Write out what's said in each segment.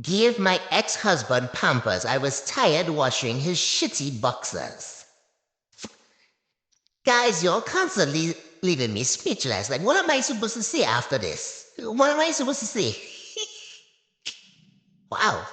Give my ex-husband Pampers. I was tired washing his shitty boxers. Guys, you're constantly leaving me speechless. Like, what am I supposed to say after this? What am I supposed to say? Wow.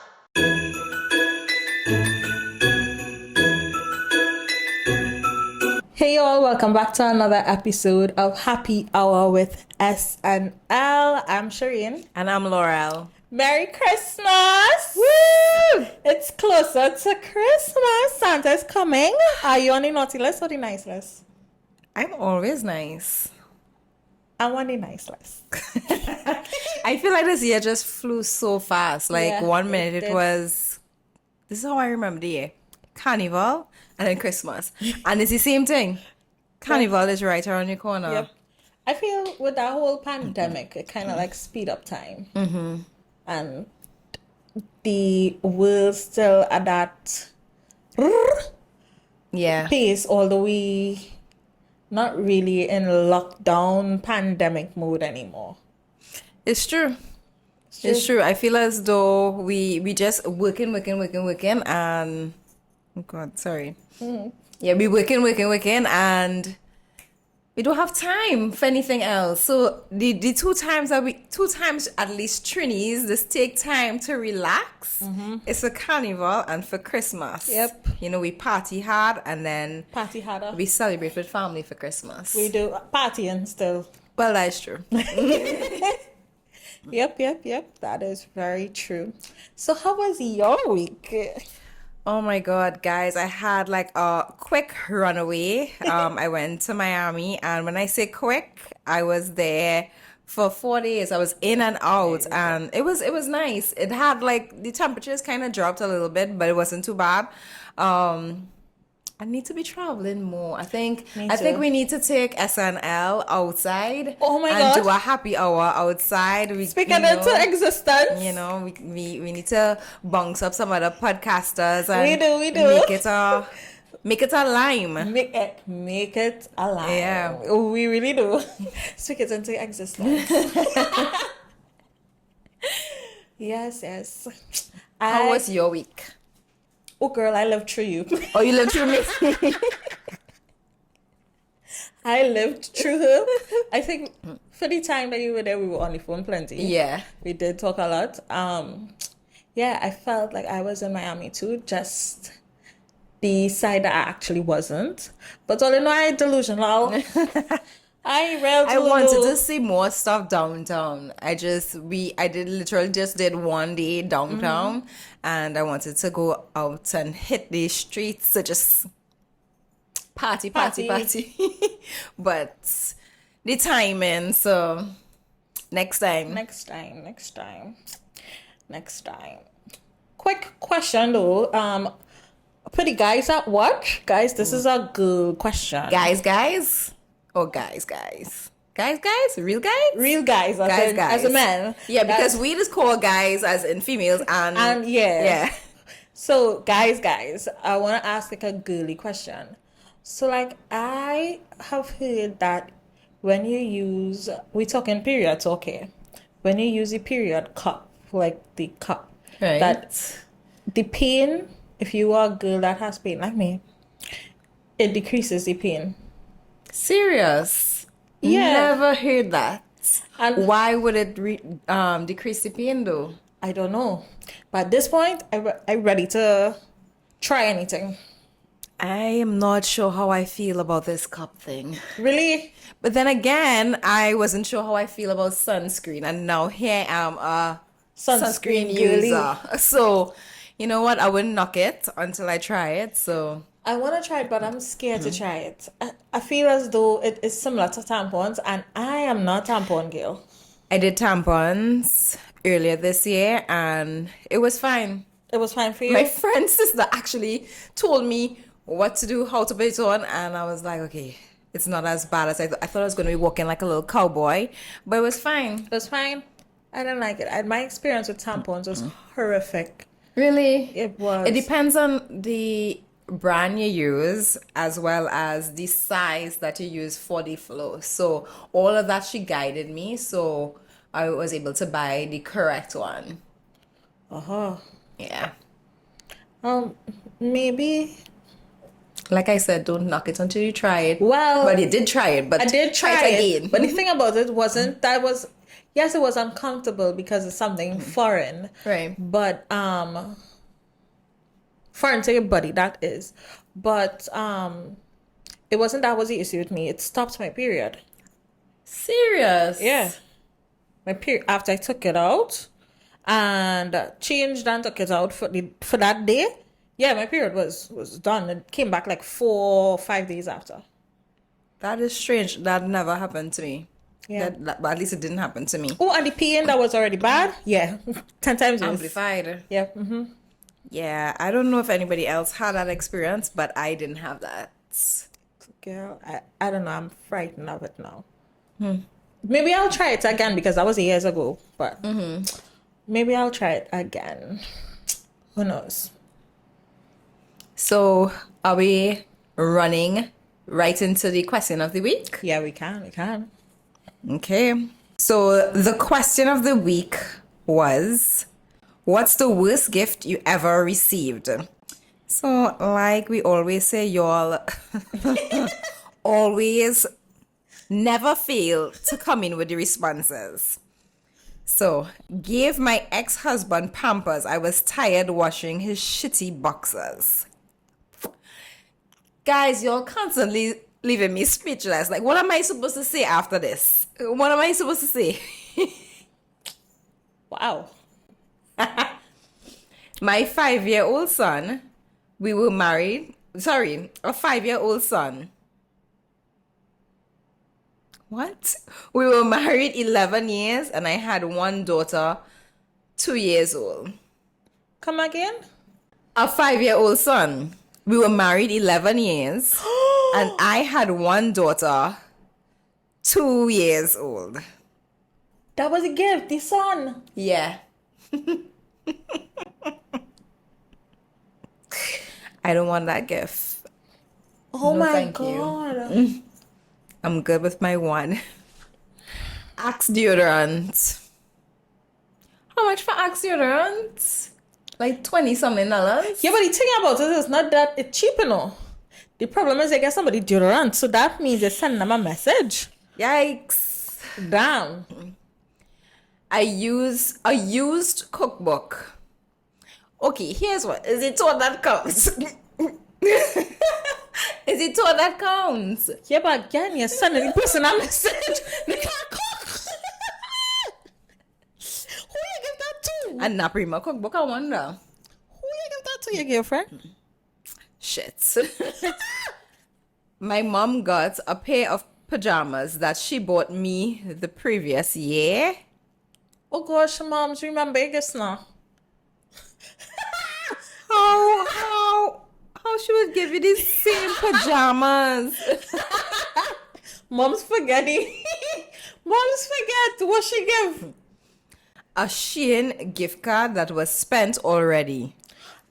Hey y'all, welcome back to another episode of Happy Hour with SnL. I'm Sherain. And I'm Laurel. Merry Christmas! Woo! It's closer to Christmas. Santa's coming. Are you on the naughty list or the nice list? I'm always nice. I'm on the nice list. I feel like this year just flew so fast. Like Yeah, 1 minute it it did. was, this is how I remember the year. Carnival and then Christmas. And it's the same thing. Carnival is right around the corner. Yep. I feel with that whole pandemic, it kind of like speed up time. Mm-hmm. And the world still at that Yeah. pace, although we not really in lockdown pandemic mode anymore. It's true. It's true. I feel as though we just working and oh God, sorry. Yeah, we working and we don't have time for anything else. So the two times at least Trinis just take time to relax. It's a carnival and for Christmas. Yep. You know, we party hard and then Party harder. we celebrate with family for Christmas. We do partying still. Well, that's true. Yep. That is very true. So how was your week? Oh my God, guys, I had like a quick runaway. I went to Miami, and when I say quick, I was there for 4 days. I was in and out, and it was nice. It had like the temperatures kind of dropped a little bit, but it wasn't too bad. I need to be traveling more. I think Me I think too. we need to take SNL outside Oh my and God. do a happy hour outside. Speaking into existence. You know, we need to bounce up some other podcasters and We do. make it a lime. Make it alive. Yeah. We really do. Speak it into existence. Yes. How was your week? Oh girl, I lived through you. Oh, you lived through me. I lived through her. I think for the time that you were there, we were on the phone plenty. Yeah. We did talk a lot. Yeah, I felt like I was in Miami too, just the side that I actually wasn't. But all in all, I delusional. I wanted to see more stuff downtown. I literally just did 1 day downtown, and I wanted to go out and hit the streets to just party. But the timing, so next time. Next time. Quick question though. For the guys at work, guys, this is a good question. Guys, or guys, real guys, Real guys, as a man. Yeah, because we just call guys as in females, and yeah. So guys, I want to ask like a girly question. So like I have heard that when you use, we talking periods, okay? When you use a period cup, like the cup, Right. that the pain, if you are a girl that has pain like me, it decreases the pain. Serious. Yeah. Never heard that. And Why would it decrease the pain though? I don't know. But at this point, I'm ready to try anything. I am not sure how I feel about this cup thing. Really? But then again, I wasn't sure how I feel about sunscreen, and now here I am a sunscreen girly. user. So, you know what? I wouldn't knock it until I try it. So, I want to try it, but I'm scared to try it. I feel as though it is similar to tampons, and I am not tampon girl. I did tampons earlier this year, and it was fine. It was fine for you? My friend's sister actually told me what to do, how to put it on, and I was like, okay, it's not as bad as I thought I was going to be walking like a little cowboy, but it was fine. It was fine. I didn't like it. My experience with tampons was horrific. Really? It was. It depends on the brand you use as well as the size that you use for the flow. So all of that she guided me, so I was able to buy the correct one. Uh-huh. Yeah. Maybe. Like I said, don't knock it until you try it. Well, But you did try it, but I did try it it, again. but the thing about it wasn't that was yes, it was uncomfortable because it's something foreign. Right. But foreign to your body, that is. But it wasn't that was the issue with me. It stopped my period. Serious? Yeah. My period after I took it out and changed and took it out for that day. Yeah, my period was done. It came back like 4 or 5 days after. That is strange. That never happened to me. Yeah. But at least it didn't happen to me. Oh, and the pain that was already bad? Yeah. 10 times worse. Amplified. Yeah. Yeah, I don't know if anybody else had that experience, but I didn't have that. Girl, I don't know. I'm frightened of it now. Maybe I'll try it again because that was years ago. But maybe I'll try it again. Who knows? So, are we running right into the question of the week? Yeah, we can. We can. Okay. So, the question of the week was, what's the worst gift you ever received? So, like we always say, y'all, always never fail to come in with the responses. So, gave my ex-husband Pampers. I was tired washing his shitty boxers. Guys, you're constantly leaving me speechless. Like, what am I supposed to say after this? What am I supposed to say? Wow. My 5-year-old son, we were married. Sorry, a 5-year-old son. What? We were married 11 years and I had one daughter, 2 years old. Come again? A 5-year-old son. We were married 11 years and I had one daughter, 2 years old. That was a gift, the son. Yeah. I don't want that gift. Oh No, my thank you. God. I'm good with my one. Axe deodorant. How much for Axe deodorant? Like 20 something dollars? Yeah, but the thing about it is not that it's cheap, you know. The problem is they get somebody deodorant, so that means they send them a message. Yikes. Damn. I use a used cookbook. Okay, here's what. Is it all that counts? Is it all that counts? Yeah, but again, you're sending the person a message. They can't cook. Who you give that to? And not bring my cookbook, I wonder. Who you give that to, your girlfriend? Shit. My mom got a pair of pajamas that she bought me the previous year. Oh gosh, moms, remember this now. How she would give you these same pajamas? Moms forget it. Moms forget what she give. A Sherain gift card that was spent already.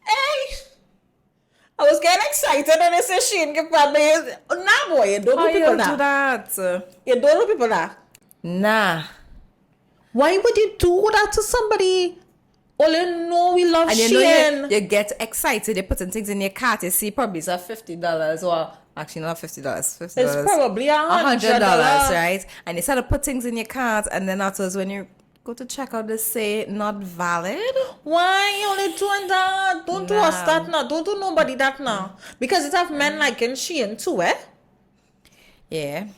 Hey, I was getting excited and I said she didn't give back me. Nah, boy, you don't How know people you do that. that? You don't know people that. Nah. Why would you do that to somebody? All you know we love And you know Sherain. you get excited, you're putting things in your cart, you see probably it's $50 or actually not $50. $50. It's probably $100, right? And you start to put things in your cart and then afterwards when you go to check out they say not valid. Why you only doing that? Don't do us that now. Don't do nobody that now. Because it have men like in Sherain too, eh? Yeah.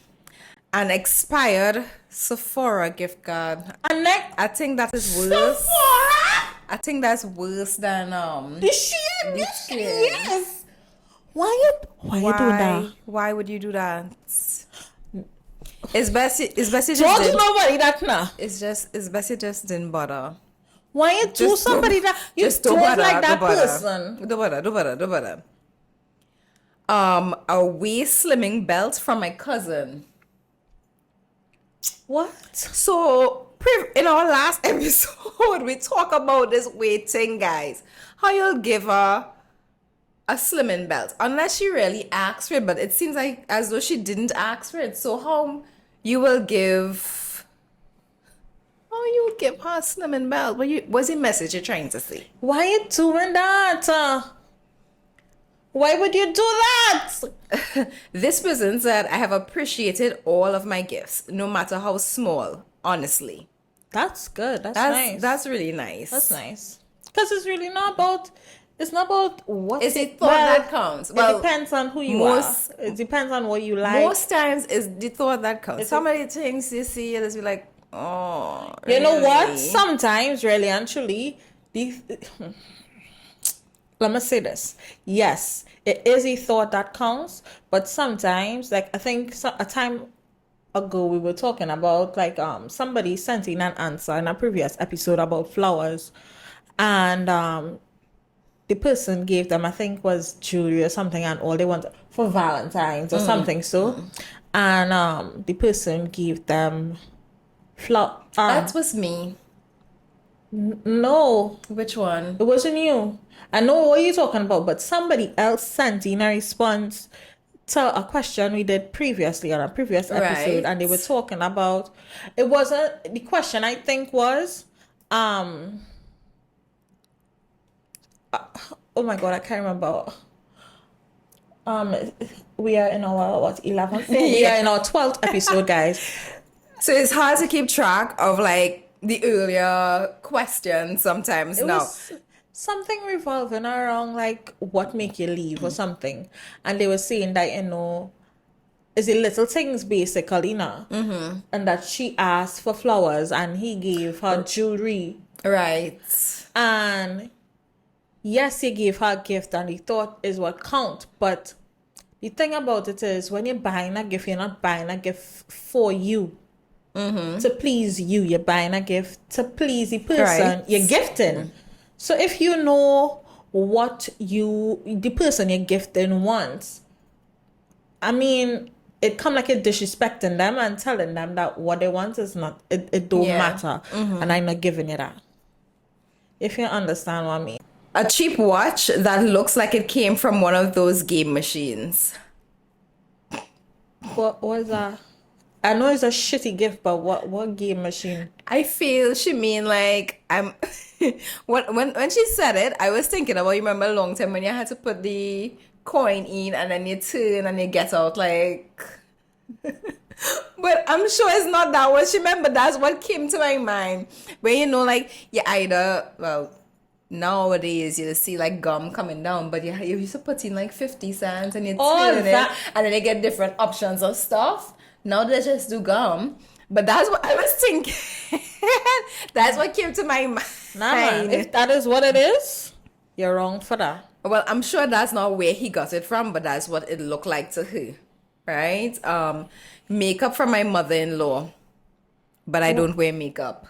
An expired Sephora gift card. And next, I think that is worse. Sephora? I think that's worse than The Sherain, this kid. yes. Why you do that? Why would you do that? It's best you Don't just do didn't, nobody that now. it's best you just didn't bother. Why you do Just somebody don't- that you just don't bother, like that don't bother. person? Don't bother. A waist slimming belt from my cousin. What? So, in our last episode, we talk about this weight thing, guys. How you'll give her a slimming belt unless she really asks for it, but it seems like as though she didn't ask for it. So how you will give Oh, you give her a cinnamon belt. What's the message you're trying to say? Why you doing that? Why would you do that? This person said, I have appreciated all of my gifts, no matter how small, honestly. That's good. That's nice. That's really nice. That's nice. Because it's really not about. It's not about what. It's the thought that counts. Well, it depends on who you are. It depends on what you like. Most times, it's the thought that counts. Some of the things you see, and it's be like, oh, you know what? really? Sometimes, really and truly, let me say this. Yes, it is a thought that counts, but sometimes, like I think a time ago we were talking about like somebody sent in an answer in a previous episode about flowers, and the person gave them, I think was jewelry or something, and all they wanted for Valentine's or something. So, and the person gave them flower. That was me. No, Which one? it wasn't you. I know what you're talking about, but somebody else sent in a response to a question we did previously on a previous episode, Right. and they were talking about. It wasn't the question. I think was, oh my god, I can't remember. We are in our 11th. We are in our 12th episode, guys. So it's hard to keep track of like the earlier questions sometimes It now. was something revolving around like what make you leave or something, and they were saying that it's the little things basically, and that she asked for flowers and he gave her jewelry, Right. and yes, he gave her a gift and he thought is what count, but the thing about it is when you're buying a gift, you're not buying a gift for you. To please you, you're buying a gift to please the person Right. you're gifting. So if you know what the person you're gifting wants, I mean, it come like a disrespecting them and telling them that what they want is not, it don't Yeah. matter, and I'm not giving you that. If you understand what I mean. A cheap watch that looks like it came from one of those game machines. What was that? I know it's a shitty gift, but what game machine? I feel she mean like I'm when she said it, I was thinking about, you remember a long time when you had to put the coin in and then you turn and you get out like but I'm sure it's not that what she meant, but that's what came to my mind. When like you either, well, nowadays you see like gum coming down, but you used to put in like 50 cents and you turn it that- and then you get different options of stuff. Now they just do gum. But that's what I was thinking. That's what came to my mind. Nah, man. If that is what it is, you're wrong for that. Well, I'm sure that's not where he got it from, but that's what it looked like to her. Right? Makeup from my mother-in-law. But I don't wear makeup.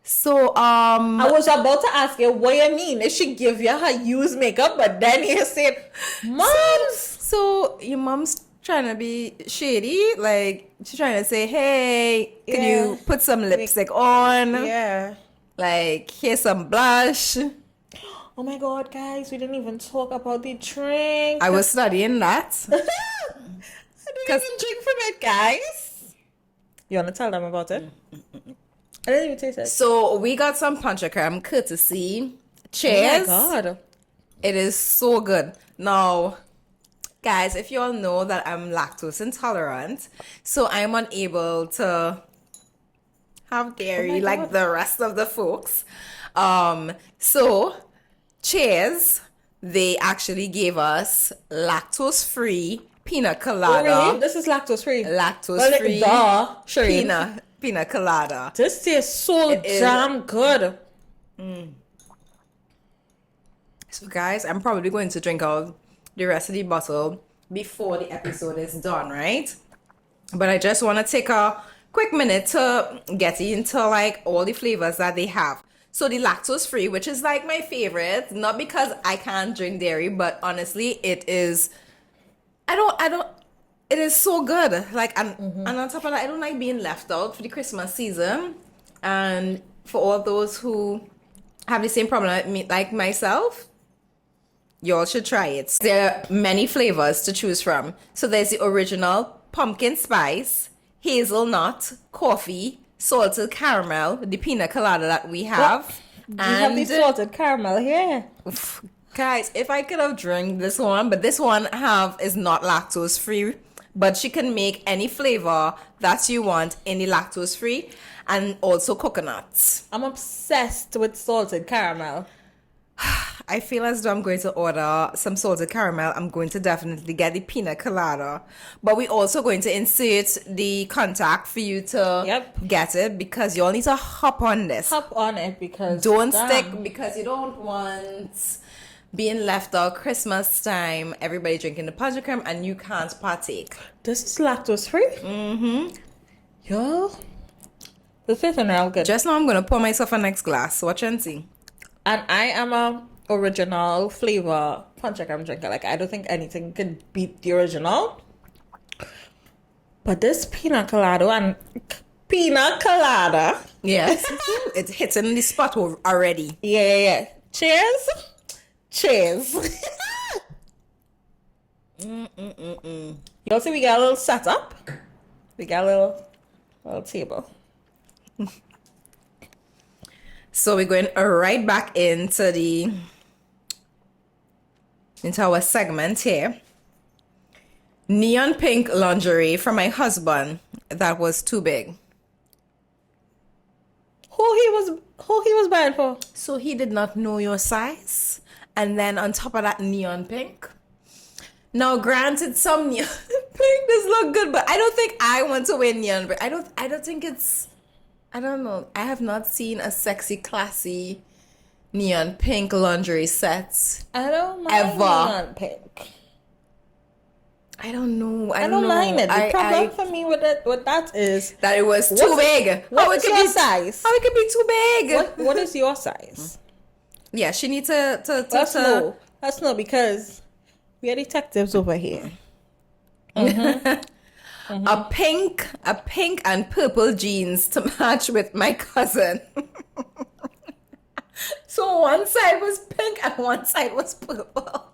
So, I was about to ask you what you mean. If she give you her used makeup, but then you said, "Moms." So your mom's trying to be shady, like she's trying to say, hey, can Yeah. you put some lipstick on? Yeah. Like, here's some blush. Oh my god, guys, we didn't even talk about the drink. I was studying that. I didn't even drink from it, guys. You want to tell them about it? I didn't even taste it. So we got some panchakarm courtesy. Cheers. Oh my god. It is so good. Now, guys, if you all know that I'm lactose intolerant, so I'm unable to have dairy like God. the rest of the folks. So cheers. They actually gave us lactose-free pina Oh, colada. really? This is lactose free. Lactose-free Sherain. pina colada. This tastes so It is. damn good. So guys, I'm probably going to drink out the rest of the bottle before the episode is done, right? But I just want to take a quick minute to get into like all the flavors that they have. So the lactose free, which is like my favorite, not because I can't drink dairy, but honestly, it is, it is so good. Like, and on top of that, I don't like being left out for the Christmas season. And for all those who have the same problem like myself, y'all should try it. There are many flavors to choose from. So there's the original pumpkin spice, hazelnut, coffee, salted caramel, the pina colada that we have. You have the salted caramel here. Oof. Guys, if I could have drank this one, but this one is not lactose free, but she can make any flavor that you want, any lactose free, and also coconuts. I'm obsessed with salted caramel. I feel as though I'm going to order some salted caramel. I'm going to definitely get the pina colada, but we're also going to insert the contact for you to get it, because you all need to hop on this. Hop on it, because don't stick, because you don't want being left out Christmas time, everybody drinking the punch cream and you can't partake. This is lactose free. Yo, this is SnL good. Just now I'm gonna pour myself a next glass. Watch and see. And I am a original flavor punch cream drinker. Like, I don't think anything can beat the original. But this pina colada, yes, it's hitting the spot already. Yeah. Cheers. You see, we got a little setup. We got a little table. So we're going right back into our segment here. Neon pink lingerie for my husband that was too big. Who he was buying for? So he did not know your size, and then on top of that, neon pink. Now, granted, some neon pink does look good, but I don't think I want to wear neon pink. I don't think it's. I don't know. I have not seen a sexy, classy neon pink lingerie set. I don't mind ever. Neon pink. I don't know. I don't mind it. The problem for me with that is that it was too big. What is your size? How it could be too big? What is your size? Yeah, she needs to Let's know, because we are detectives over here. A pink and purple jeans to match with my cousin. So one side was pink and one side was purple.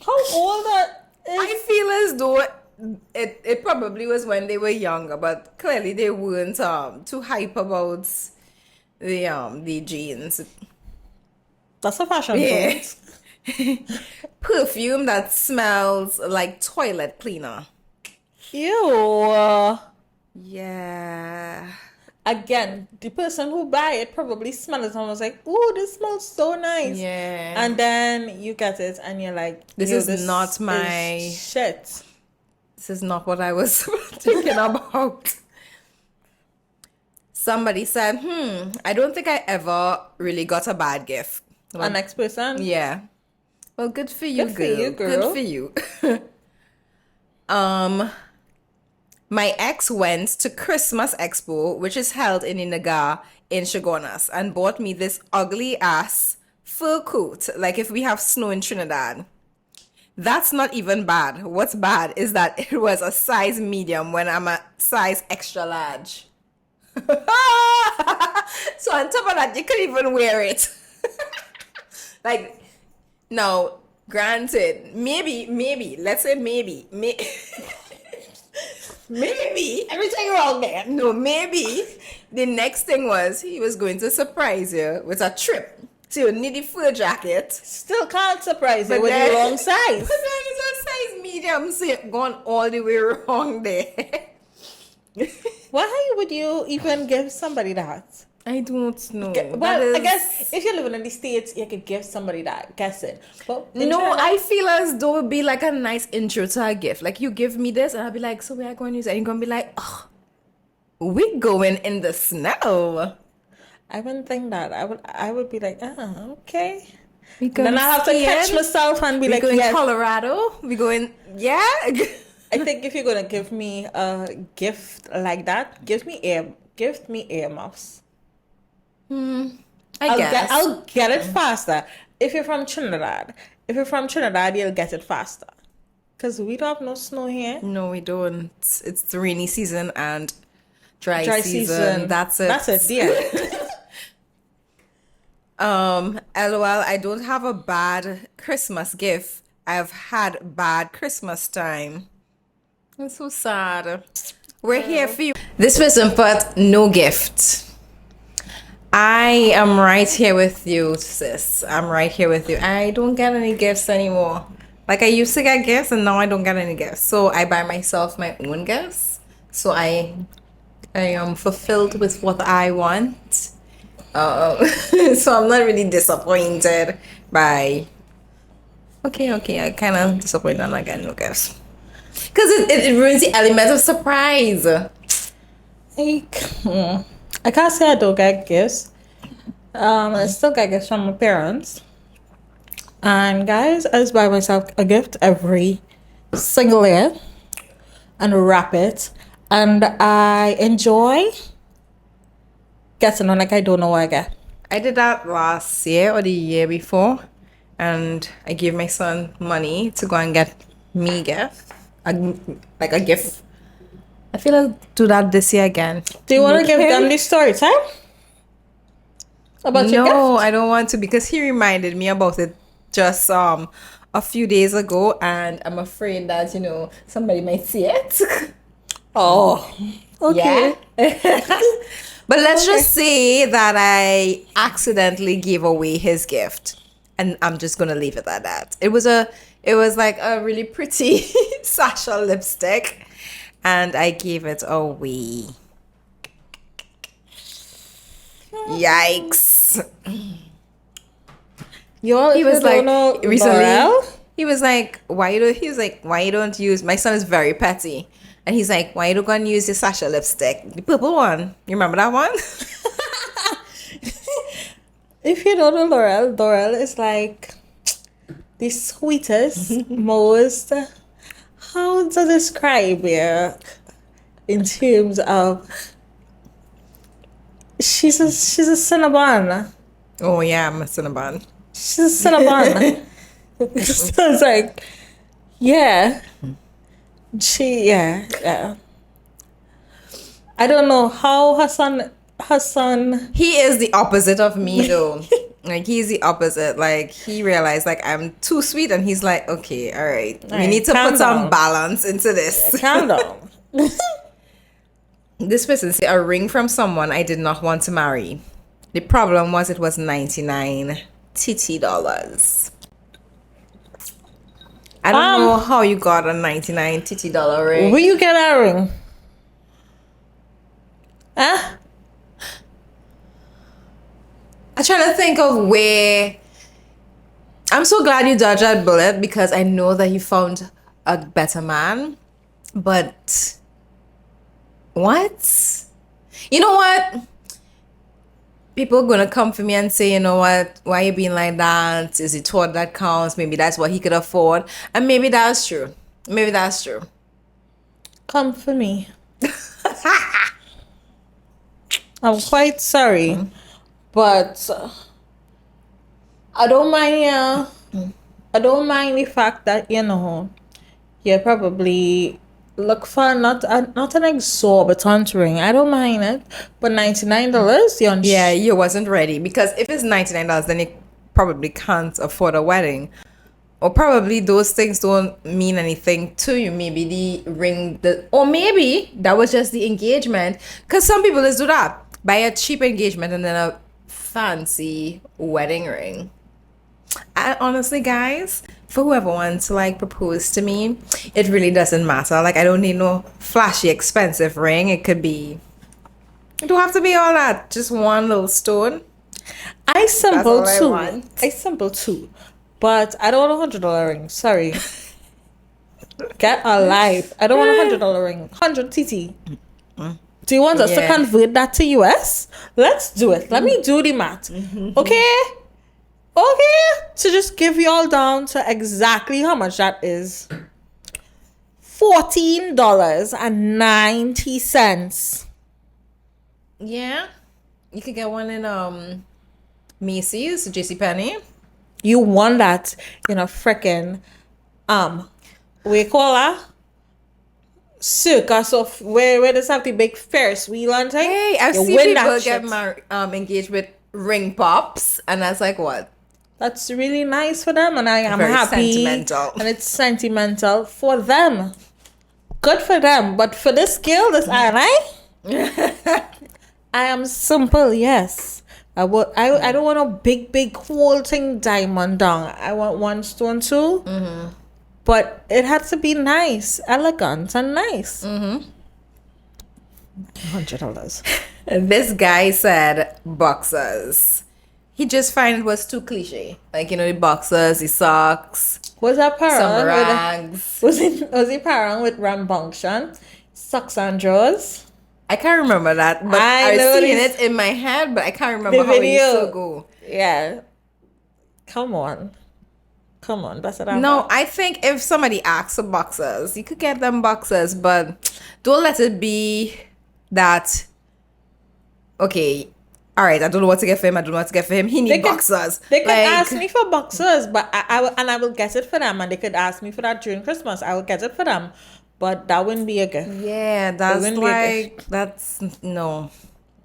How old that is? I feel as though it probably was when they were younger, but clearly they weren't too hype about the jeans. That's a fashion point. Perfume that smells like toilet cleaner. Ew. Yeah. Again, the person who buy it probably smells it and was like, "Ooh, this smells so nice." Yeah. And then you get it and you're like, this is not my shit. This is not what I was thinking about. Somebody said, I don't think I ever really got a bad gift. Well, next person? Yeah. Well, good for you, Good for you, girl. Good for you. My ex went to Christmas Expo, which is held in Inaga in Chagonas, and bought me this ugly ass fur coat, like if we have snow in Trinidad. That's not even bad. What's bad is that it was a size medium when I'm a size extra large. So on top of that, you couldn't even wear it. Like, no, granted, maybe, let's say maybe. Maybe. Everything wrong there. No, maybe the next thing was he was going to surprise you with a trip. So you need the fur jacket. Still can't surprise you with the wrong size. But then it's a size medium, so you've gone all the way wrong there. Why would you even give somebody that? I don't know. Well, I guess if you're living in the States, you could give somebody that. Guess it. But no, I feel as though it would be like a nice intro to a gift. Like, you give me this, and I'll be like, so we are going to use it. And you're going to be like, oh, we're going in the snow. I wouldn't think that. I would be like, okay. Then I have to catch myself and be like, going yes. Colorado. We're going, yeah. I think if you're gonna give me a gift like that, give me earmuffs. I guess I'll get it faster. If you're from Trinidad, you'll get it faster. Cause we don't have no snow here. No, we don't. It's the rainy season and dry season. That's it. That's it. Yeah. LOL, I don't have a bad Christmas gift. I've had bad Christmas time. It's so sad. We're here for you. This person put no gift. I am right here with you, sis. I'm right here with you. I don't get any gifts anymore. Like I used to get gifts and now I don't get any gifts. So I buy myself my own gifts. So I am fulfilled with what I want. So I'm not really disappointed by... Okay, I kind of disappointed when I get no gifts. Because it ruins the element of surprise. I can't say I don't get gifts. I still get gifts from my parents. And guys, I just buy myself a gift every single year and wrap it. And I enjoy getting on like I don't know what I get. I did that last year or the year before. And I gave my son money to go and get me a gift. Like a gift. I feel I'll do that this year again. Do you want to give them the story time? About your gift? No, I don't want to because he reminded me about it just a few days ago, and I'm afraid that somebody might see it. Oh, okay. Yeah. But let's just say that I accidentally gave away his gift, and I'm just gonna leave it at that. It was like a really pretty Sasha lipstick. And I gave it away. Yikes. He was like, recently, Laurel? he was like, why you don't use, my son is very petty. And he's like, why you don't go and use your Sasha lipstick? The purple one. You remember that one? If you don't know Laurel is like the sweetest, most... How to describe her in terms of she's a Cinnabon. Oh yeah, I'm a Cinnabon. She's a Cinnabon. So it's like, yeah. Yeah. I don't know how her son He is the opposite of me though. Like he's the opposite. Like he realized like I'm too sweet, and he's like, okay, all right, we need to put some balance into this. Yeah, calm down. This person said a ring from someone I did not want to marry. The problem was it was $99 TT. I don't know how you got a $99 TT ring. Where you get that ring? Huh? I'm trying to think of where. I'm so glad you dodged that bullet because I know that you found a better man. But what? You know what? People are gonna come for me and say, you know what? Why you being like that? Is it what that counts? Maybe that's what he could afford, and maybe that's true. Maybe that's true. Come for me. I'm quite sorry. But I don't mind. I don't mind the fact that you probably look for not an exorbitant ring. I don't mind it, but $99. Yeah, you wasn't ready because if it's $99, then you probably can't afford a wedding, or probably those things don't mean anything to you. Maybe the ring, or maybe that was just the engagement. Because some people just do that, buy a cheap engagement and then a fancy wedding ring. I honestly, guys, for whoever wants to like propose to me, it really doesn't matter. Like I don't need no flashy expensive ring. It don't have to be all that. Just one little stone. I simple That's all I too. want. I simple too, but I don't want $100 ring. Sorry. Get a life. I don't want $100 ring. 100 TT. Do you want us to convert that to US? Let's do it. Let me do the math. Okay? To just give you all down to exactly how much that is. $14.90. Yeah. You could get one in Macy's, JCPenney. You want that in a freaking we call her circus of where there's have the big Ferris wheel and thing. Hey, I've You seen win people that get shit. engaged with ring pops, and that's like what? That's really nice for them, and I am Very happy. sentimental. And it's sentimental for them. Good for them. But for this girl, this I am simple, yes. I don't want a big whole thing diamond down. I want one stone too. Mm-hmm. But it has to be nice, elegant, and nice. Mm-hmm. $100. This guy said boxers. He just find it was too cliche. Like, the boxers, the socks, Was that some parang? rags. Was he parang with rambunctious socks and drawers? I can't remember that, but I I've know seen this- it in my head, but I can't remember The how it used video. to go. Yeah. Come on, that's what I'm. No, I think if somebody asks for boxers, you could get them boxers, but don't let it be that, okay, all right, I don't know what to get for him, he needs boxers. They could ask me for boxers, but I will get it for them, and they could ask me for that during Christmas. I will get it for them, but that wouldn't be a gift. Yeah, that's wouldn't be a like, that's, no.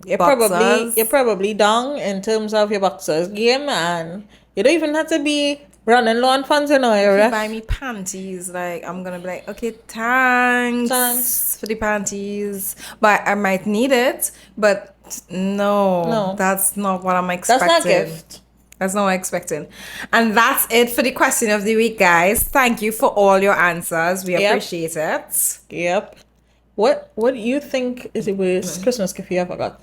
You're Boxers. probably down in terms of your boxers game, and you don't even have to be running low on funds in our If you area. buy me panties, like, I'm gonna be like, okay, thanks Thanks. for the panties, but I might need it, but no, that's not what I'm That's expecting. not a gift. That's not what I'm expecting. And that's it for the question of the week, guys. Thank you for all your answers. We Yep. appreciate it. Yep. What do you think is the worst Christmas gift you ever got?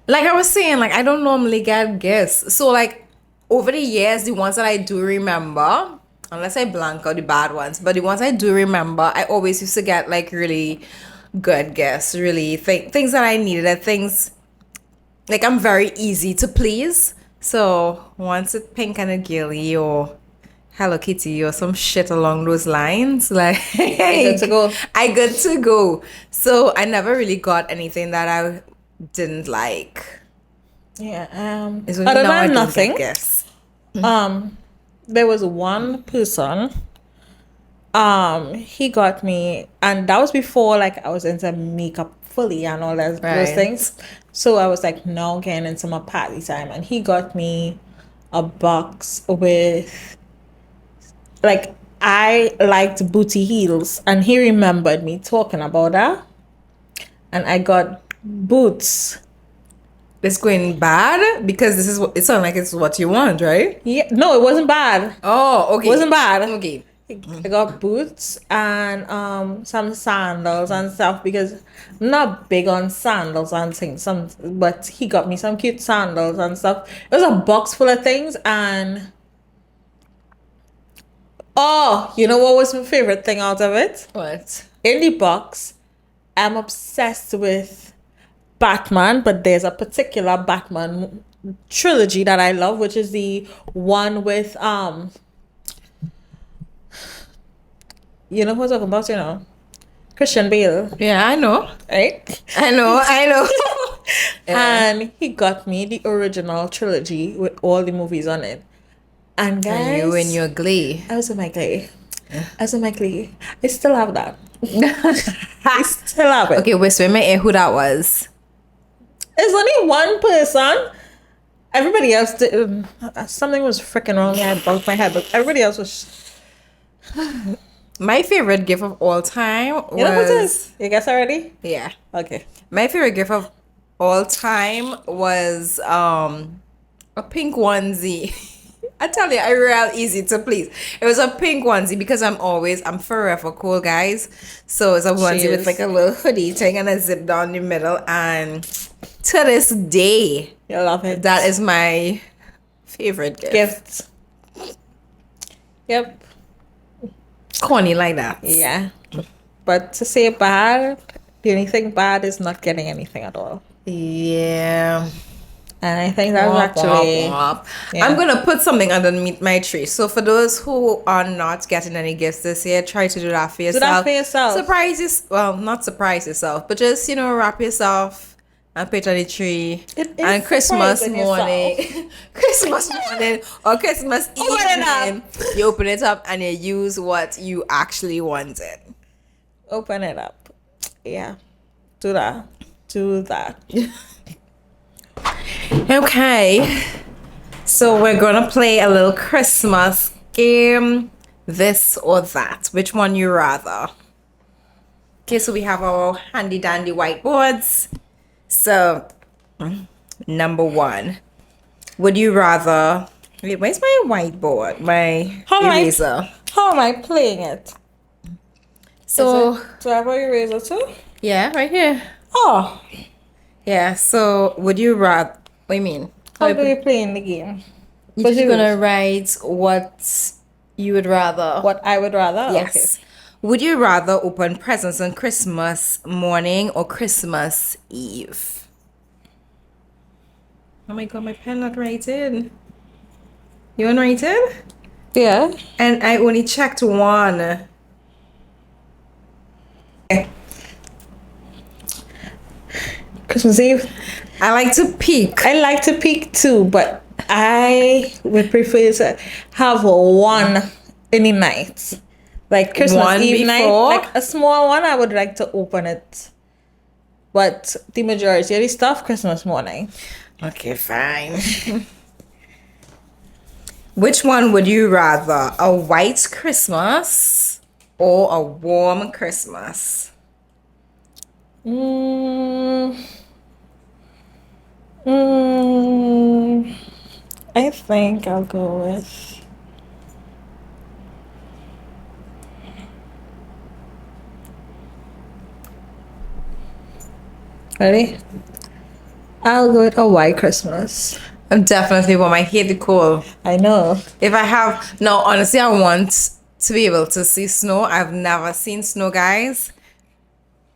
Like I was saying, like, I don't normally get gifts. So, like, over the years, the ones that I do remember, unless I blank out the bad ones, but the ones I do remember, I always used to get, like, really good gifts, really things that I needed, things, like, I'm very easy to please. So, once it's pink and a girly or Hello Kitty or some shit along those lines, like, Good to go. I good to go. So, I never really got anything that I didn't like. Yeah. It's only Other now I than don't nothing, get gifts. there was one person. He got me, and that was before like I was into makeup fully and all those Right. things. So I was like now getting into my party time, and he got me a box with like I liked booty heels, and he remembered me talking about that, and I got boots. It's going bad because this is what it sounds like it's what you want, right? Yeah, no, it wasn't bad. Oh, okay. It wasn't bad. Okay. I got boots and some sandals and stuff because I'm not big on sandals and things. But he got me some cute sandals and stuff. It was a box full of things, and you know what was my favorite thing out of it? What? In the box, I'm obsessed with Batman, but there's a particular Batman trilogy that I love, which is the one with you know who I'm talking about, Christian Bale, Yeah, I know. right? I know. And he got me the original trilogy with all the movies on it. And guys, And you in your glee. I was in my glee. I still have that. I still have it. Okay, whisper me who that was. It's only one person. Everybody else did. Something was freaking wrong. I had bumped my head, but everybody else was. My favorite gift of all time was... You know what it is? You guess already? Yeah. Okay. My favorite gift of all time was a pink onesie. I tell you, I real easy to please. It was a pink onesie because I'm forever cool, guys. So it's a onesie with like a little hoodie thing and a zip down the middle. And to this day, You love it. that is my favorite gift. Gifts. Yep. Corny like that. Yeah. But to say bad, the only thing bad is not getting anything at all. Yeah. And I think that's Womp, actually. womp, womp. Yeah. I'm gonna put something underneath my tree. So for those who are not getting any gifts this year, try to do that for yourself. Do that for yourself. Surprise yourself. Well, not surprise yourself, but just wrap yourself and put it on the tree. It is And Christmas surprising morning, Christmas morning or Christmas Open it up. evening, you open it up and you use what you actually wanted. Open it up. Yeah. Do that. Okay, so we're gonna play a little Christmas game. This or that? Which one you rather? Okay, so we have our handy dandy whiteboards. So, number one, would you rather? Wait, where's my whiteboard? My eraser. How am I playing it? So, Do I have an eraser too? yeah, right here. Oh, Yeah. So, would you rather? What do you mean? how do we play in the game? You're just gonna write what you would rather. What I would rather? Yes. Would you rather open presents on Christmas morning or Christmas Eve? Oh my god, my pen not writing. You want to write it? Okay. Yeah. And I only checked one. Christmas Eve. I like to peek. I like to peek too, but I would prefer to have one in the night. Like Christmas One Eve night. before? Like a small one, I would like to open it. But the majority of the stuff, Christmas morning. Okay, fine. Which one would you rather? A white Christmas or a warm Christmas? I think I'll go with. Ready? I'll go with a white Christmas. I'm definitely warm. I hate the cold. I know. If I have no, honestly, I want to be able to see snow. I've never seen snow, guys.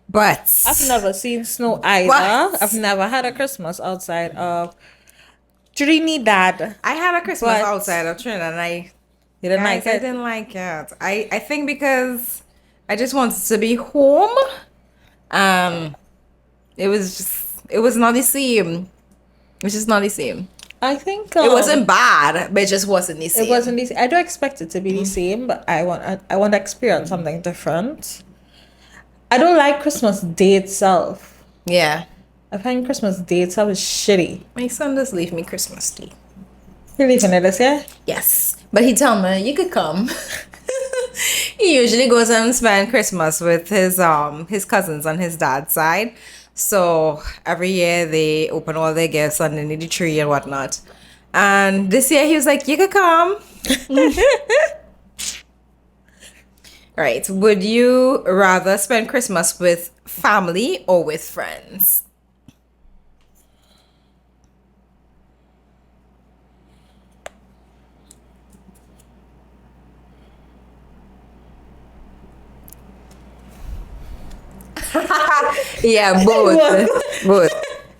But I've never seen snow either. What? I've never had a Christmas outside of Trinidad. I had a Christmas But- outside of Trinidad, and I You didn't guys, like I it? didn't like it. I think because I just wanted to be home. It was not the same. It was just not the same. I think It wasn't bad, but it just wasn't the same. It wasn't the. I don't expect it to be the same, but I want to experience something different. I don't like Christmas Day itself. Yeah. I find Christmas Day itself is shitty. My son does leave me Christmas Day. You leaving it this year? Yes. But he told me you could come. He usually goes and spend Christmas with his cousins on his dad's side. So every year they open all their gifts underneath the tree and whatnot. And this year he was like, you could come. Right. Would you rather spend Christmas with family or with friends? Yeah, both. Both.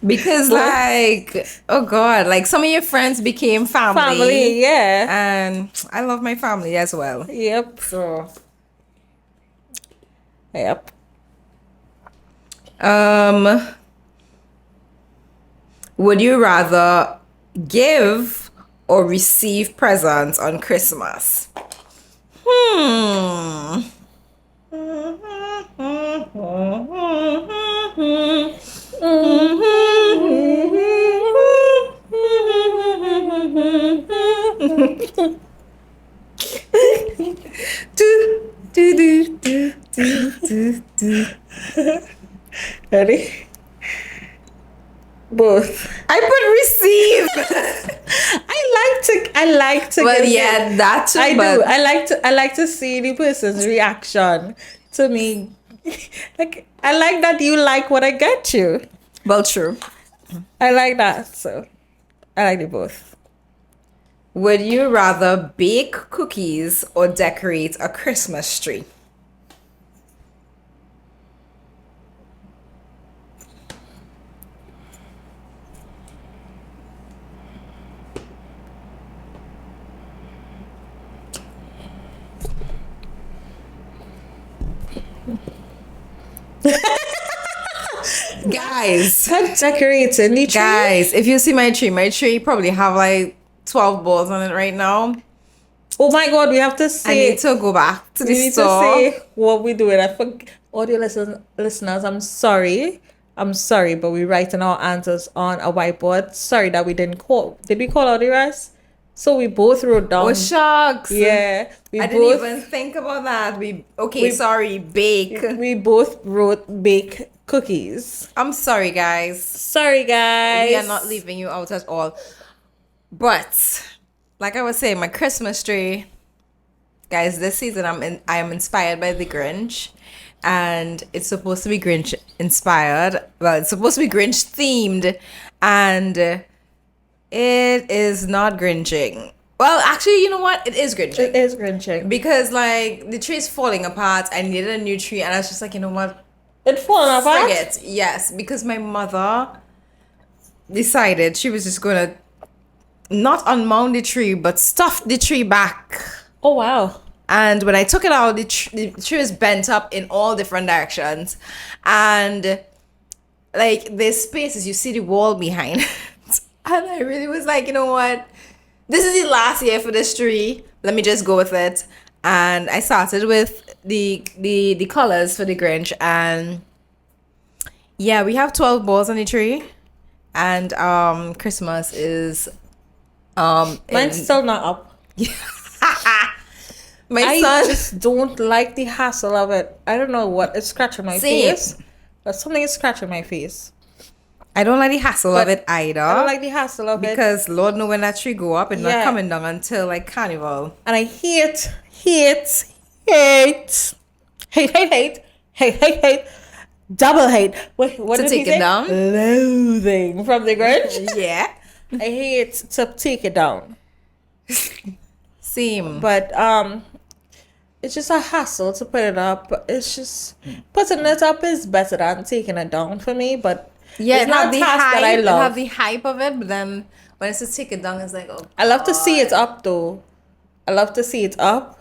Because like, oh god, like some of your friends became family. Family, yeah. And I love my family as well. Yep. So Yep. would you rather give or receive presents on Christmas? Ready? Both. I put receive. I like to Well, give yeah, it. that too. I but do. I like to see the person's reaction to me. Like I like that you like what I get you. well, true. I like that. So I like it both. Would you rather bake cookies or decorate a Christmas tree? Guys, Decorating the tree. guys, if you see my tree probably have like 12 balls on it right now. Oh my god, we have to I say need to go back to we the need store. to say what we doing. I forgot. Audio listeners, I'm sorry. I'm sorry, but we're writing our answers on a whiteboard. Sorry that we didn't call. Did we call out the rest? So we both wrote down. Oh shucks. Yeah, we I both didn't even think about that. Sorry, bake. we both wrote bake cookies. I'm sorry, guys. Sorry, guys. We are not leaving you out at all. But like I was saying, my Christmas tree, guys, this season I am inspired by the Grinch. And it's supposed to be Grinch inspired. Well, it's supposed to be Grinch themed. And it is not Grinching. Well, actually, you know what? It is Grinching. It is Grinching. Because, like, the tree is falling apart. I needed a new tree. And I was just like, you know what? It's falling apart? Forget. Yes. Because my mother decided she was just going to not unmount the tree, but stuff the tree back. Oh, wow. And when I took it out, the tree is bent up in all different directions. And like there's spaces, you see the wall behind. And I really was like, you know what? This is the last year for this tree. Let me just go with it. And I started with the colors for the Grinch. And yeah, we have 12 balls on the tree. And Christmas is Mine's still not up. My I son just don't like the hassle of it. I don't know what is scratching my face, but something is scratching my face. I don't like the hassle of it either. I don't like the hassle of it because Lord know when that tree go up, it's not coming down until like Carnival. And I hate, double hate. Wait, what To did take he it say? down? Loathing from the Grinch. Yeah. I hate to take it down. Same. But it's just a hassle to put it up. It's just putting it up is better than taking it down for me. But yeah, it's not the task hype, that I it love. have the hype of it, but then when it's to take it down, it's like, oh. I love to see it up though. I love to see it up.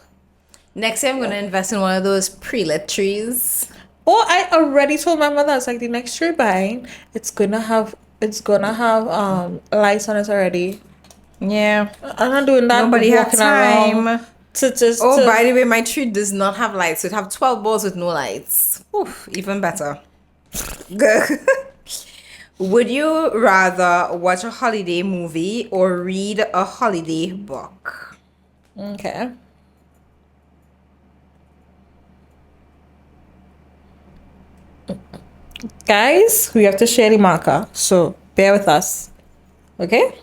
Next year I'm gonna invest in one of those pre-lit trees. Oh, I already told my mother, it's like the next tree buying, it's gonna have lights on it already. Yeah. I'm not doing that. Nobody has walking time. around By the way, my tree does not have lights. So it have 12 balls with no lights. Oof, even better. Would you rather watch a holiday movie or read a holiday book? Okay. Guys, we have to share the marker, so bear with us. Okay?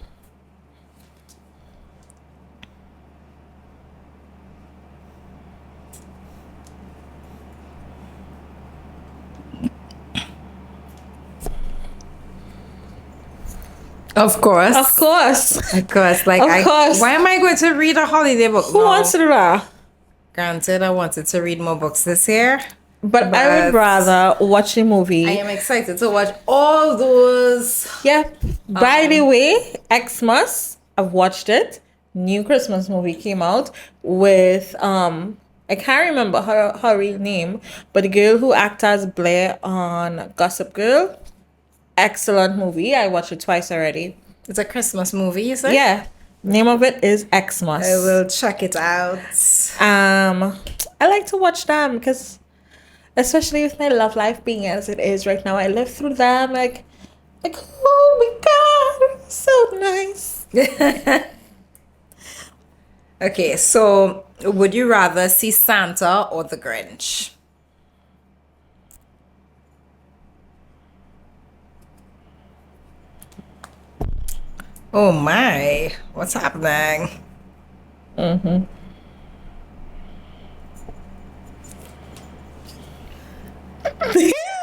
Of course. Of course. Of course. Like, Of course. Why am I going to read a holiday book? Who wants to do that? Granted, I wanted to read more books this year. But I would rather watch a movie. I am excited to watch all those. Yeah. By the way, Xmas, I've watched it. New Christmas movie came out with I can't remember her real name, but the girl who acted as Blair on Gossip Girl. Excellent movie. I watched it twice already. It's a Christmas movie, you say? Yeah. Name of it is Xmas. I will check it out. I like to watch them because, especially with my love life being as it is right now, I live through them like oh my god, so nice. Okay, so would you rather see Santa or the Grinch? Oh my, what's happening?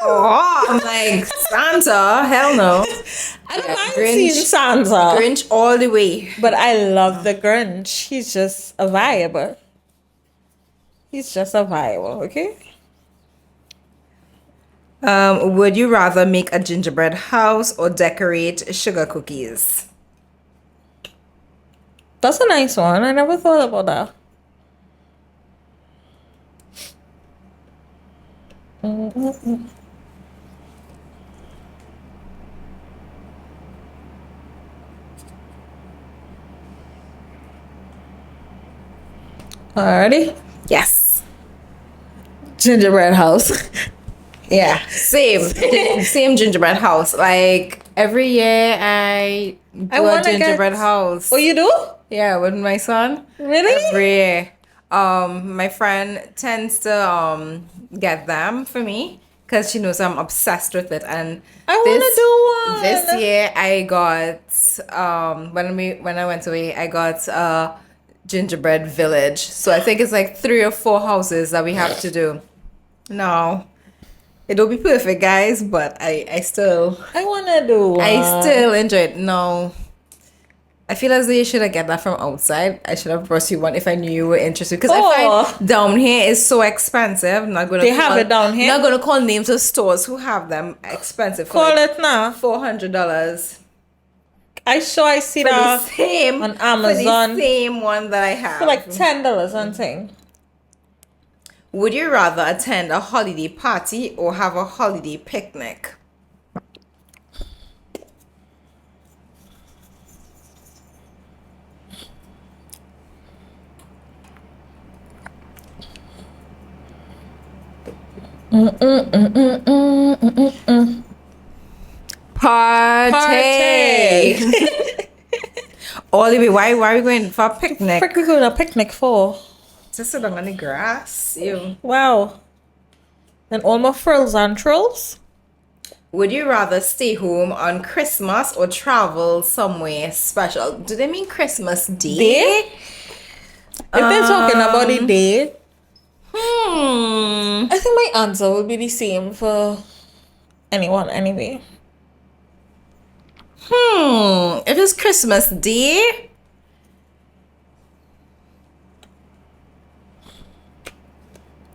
Oh, I'm like, Santa? Hell no. I don't mind Grinch. seeing Santa, Grinch all the way. but I love the Grinch. He's just a vibe. He's just a vibe, okay? Would you rather make a gingerbread house or decorate sugar cookies? That's a nice one. I never thought about that. Alrighty. Yes. Gingerbread house. Yeah, same. Same gingerbread house. Like every year I do a wanna gingerbread house. Oh, you do? Yeah, with my son. Really? Every year. My friend tends to get them for me because she knows I'm obsessed with it. And I wanna do one. this year I got when I went away, I got gingerbread village. So I think it's like 3 or 4 houses that we have to do. No. It'll be perfect, guys, but I still I wanna do one. I still enjoy it. No. I feel as though you should have get that from outside. I should have brought you one if I knew you were interested. Because I find down here is so expensive. I'm not gonna They have it down here? Not gonna call names of stores who have them expensive. Call it now. $400 I see for the that same on Amazon. For the same one that I have. For like $10 on thing. Would you rather attend a holiday party or have a holiday picnic? Party. All the way. Why are we going for a picnic? What we going to a picnic for? Just sit down on the grass. You. Wow. And all my frills and trolls? Would you rather stay home on Christmas or travel somewhere special? Do they mean Christmas Day? Day? If they're talking about the day, I think my answer would be the same for anyone anyway. If it's Christmas Day,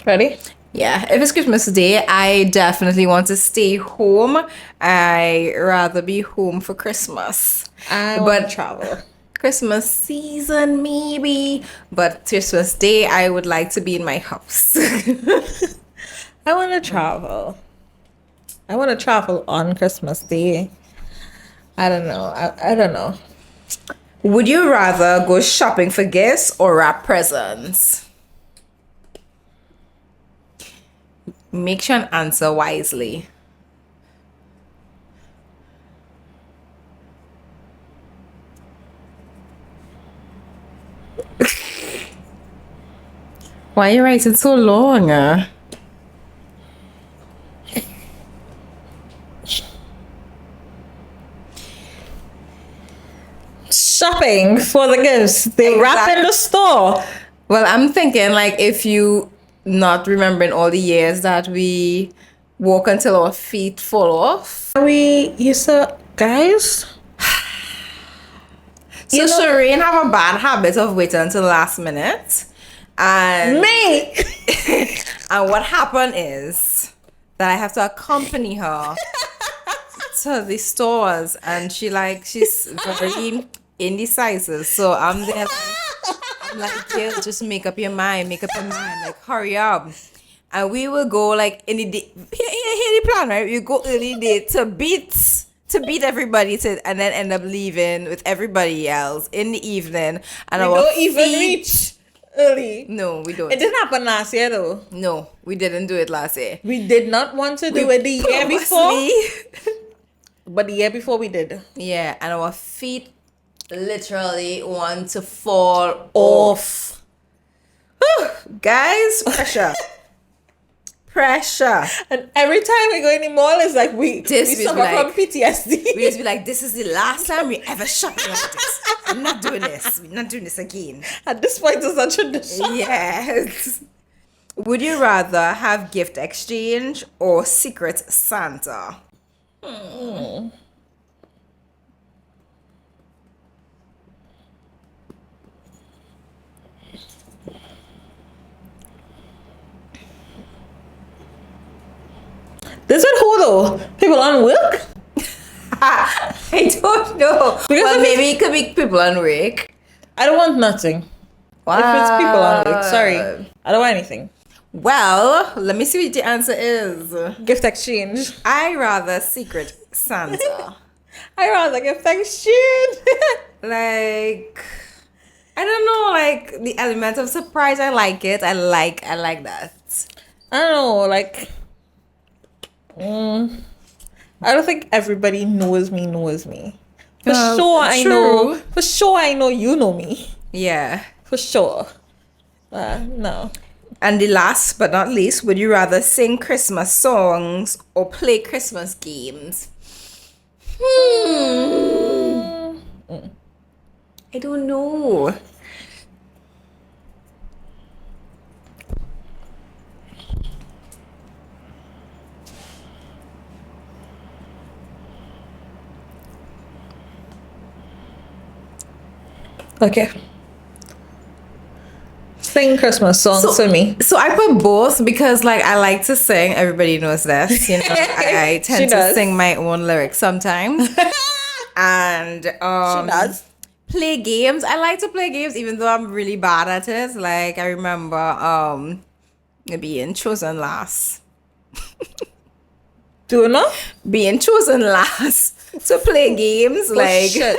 Ready? yeah, if it's Christmas Day, I definitely want to stay home. I rather be home for Christmas. I want to travel. Christmas season, maybe, but Christmas Day, I would like to be in my house. I want to travel. I want to travel on Christmas Day. I don't know. I don't know. Would you rather go shopping for gifts or wrap presents? Make sure and answer wisely. Why are you writing so long? Shopping for the gifts. They wrap in the store. Well, I'm thinking like if you not remembering all the years that we walk until our feet fall off. We used to, guys. So Sherain have a bad habit of waiting until the last minute. And Me! and what happened is that I have to accompany her to the stores, and she's very indecisive. So I'm there like, girl, just make up your mind, like hurry up. And we will go like in the day. Here the plan, right? We go early day to beat everybody and then end up leaving with everybody else in the evening. And We our don't even feet- reach early. No, we don't. It didn't happen last year though. No, we didn't do it last year. We did not want to do it the year before. Purposely- But the year before we did. Yeah, and our feet literally want to fall off. Guys, pressure. Pressure. And every time we go in the mall, it's like we This is suffer like- from PTSD. We just be like, this is the last time we ever shopping like this. I'm not doing this. We're not doing this again. At this point, it's a tradition. Yes. Would you rather have gift exchange or secret Santa? This is who though? People on work? I don't know. Well, if maybe it could be people on work. I don't want nothing. If it's people on work, sorry. I don't want anything. Well, let me see what the answer is. Gift exchange. I rather secret Santa. I rather gift exchange. Like, I don't know, like the element of surprise. I like it. I like that. I don't know, like I don't think everybody knows me. For sure, I know. true. For sure, I know you know me. Yeah. For sure. No. And the last but not least, would you rather sing Christmas songs or play Christmas games? I don't know. Okay. Sing Christmas songs to me. So I put both because like I like to sing. Everybody knows this. You know, I She tend to does. sing my own lyrics sometimes. And She does. play games. I like to play games even though I'm really bad at it. Like I remember being chosen last. Do you know? Being chosen last to play games. Like Shit.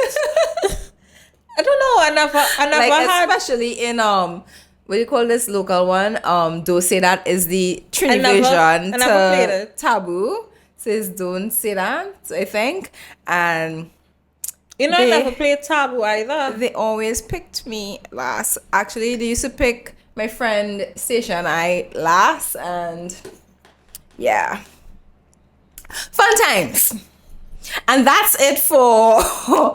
I don't know. I never like had. especially in what do you call this local one? Don't say that is the I never Trinivision played to it. taboo. Says don't say that, I think. And You know, They- I never played Taboo either. they always picked me last. Actually, they used to pick my friend Station I last, and yeah. Fun times. And that's it for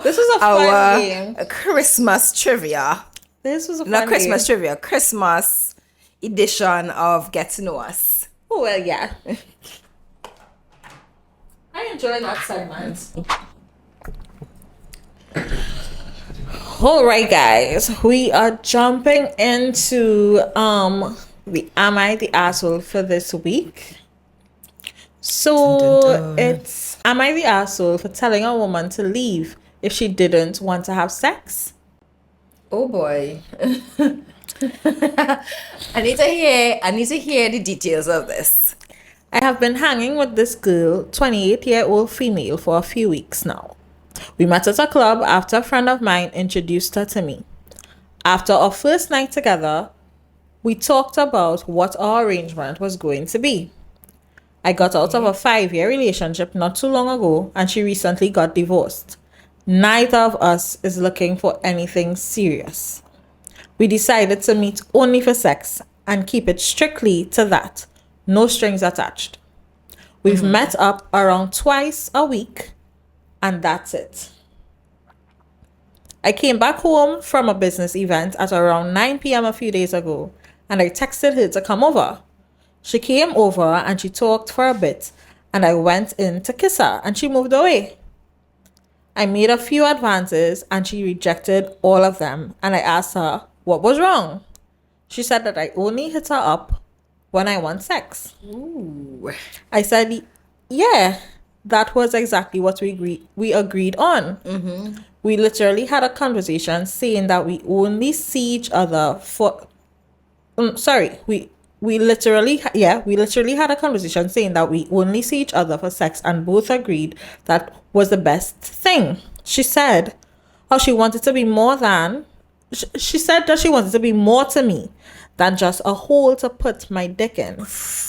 This was a fun our game. Christmas trivia. This was a fun Not Christmas game. trivia, Christmas edition of Get to Know Us. Oh, well, yeah. I enjoyed that segment. All right, guys, we are jumping into the Am I the Asshole for this week. So Dun, dun, dun. it's Am I the asshole for telling a woman to leave if she didn't want to have sex? Oh boy. I need to hear the details of this. I have been hanging with this girl, 28-year-old female, for a few weeks now. We met at a club after a friend of mine introduced her to me. After our first night together, we talked about what our arrangement was going to be. I got out of a 5-year relationship not too long ago, and she recently got divorced. Neither of us is looking for anything serious. We decided to meet only for sex and keep it strictly to that. No strings attached. We've met up around twice a week, and that's it. I came back home from a business event at around 9 p.m. a few days ago, and I texted her to come over. She came over and she talked for a bit, and I went in to kiss her, and she moved away. I made a few advances, and she rejected all of them, and I asked her what was wrong. She said that I only hit her up when I want sex. Ooh. I said, yeah, that was exactly what we agreed on. We literally had a conversation saying that we only see each other for... we literally had a conversation saying that we only see each other for sex, and both agreed that was the best thing. She said how she wanted to be more than... She said that she wanted to be more to me than just a hole to put my dick in,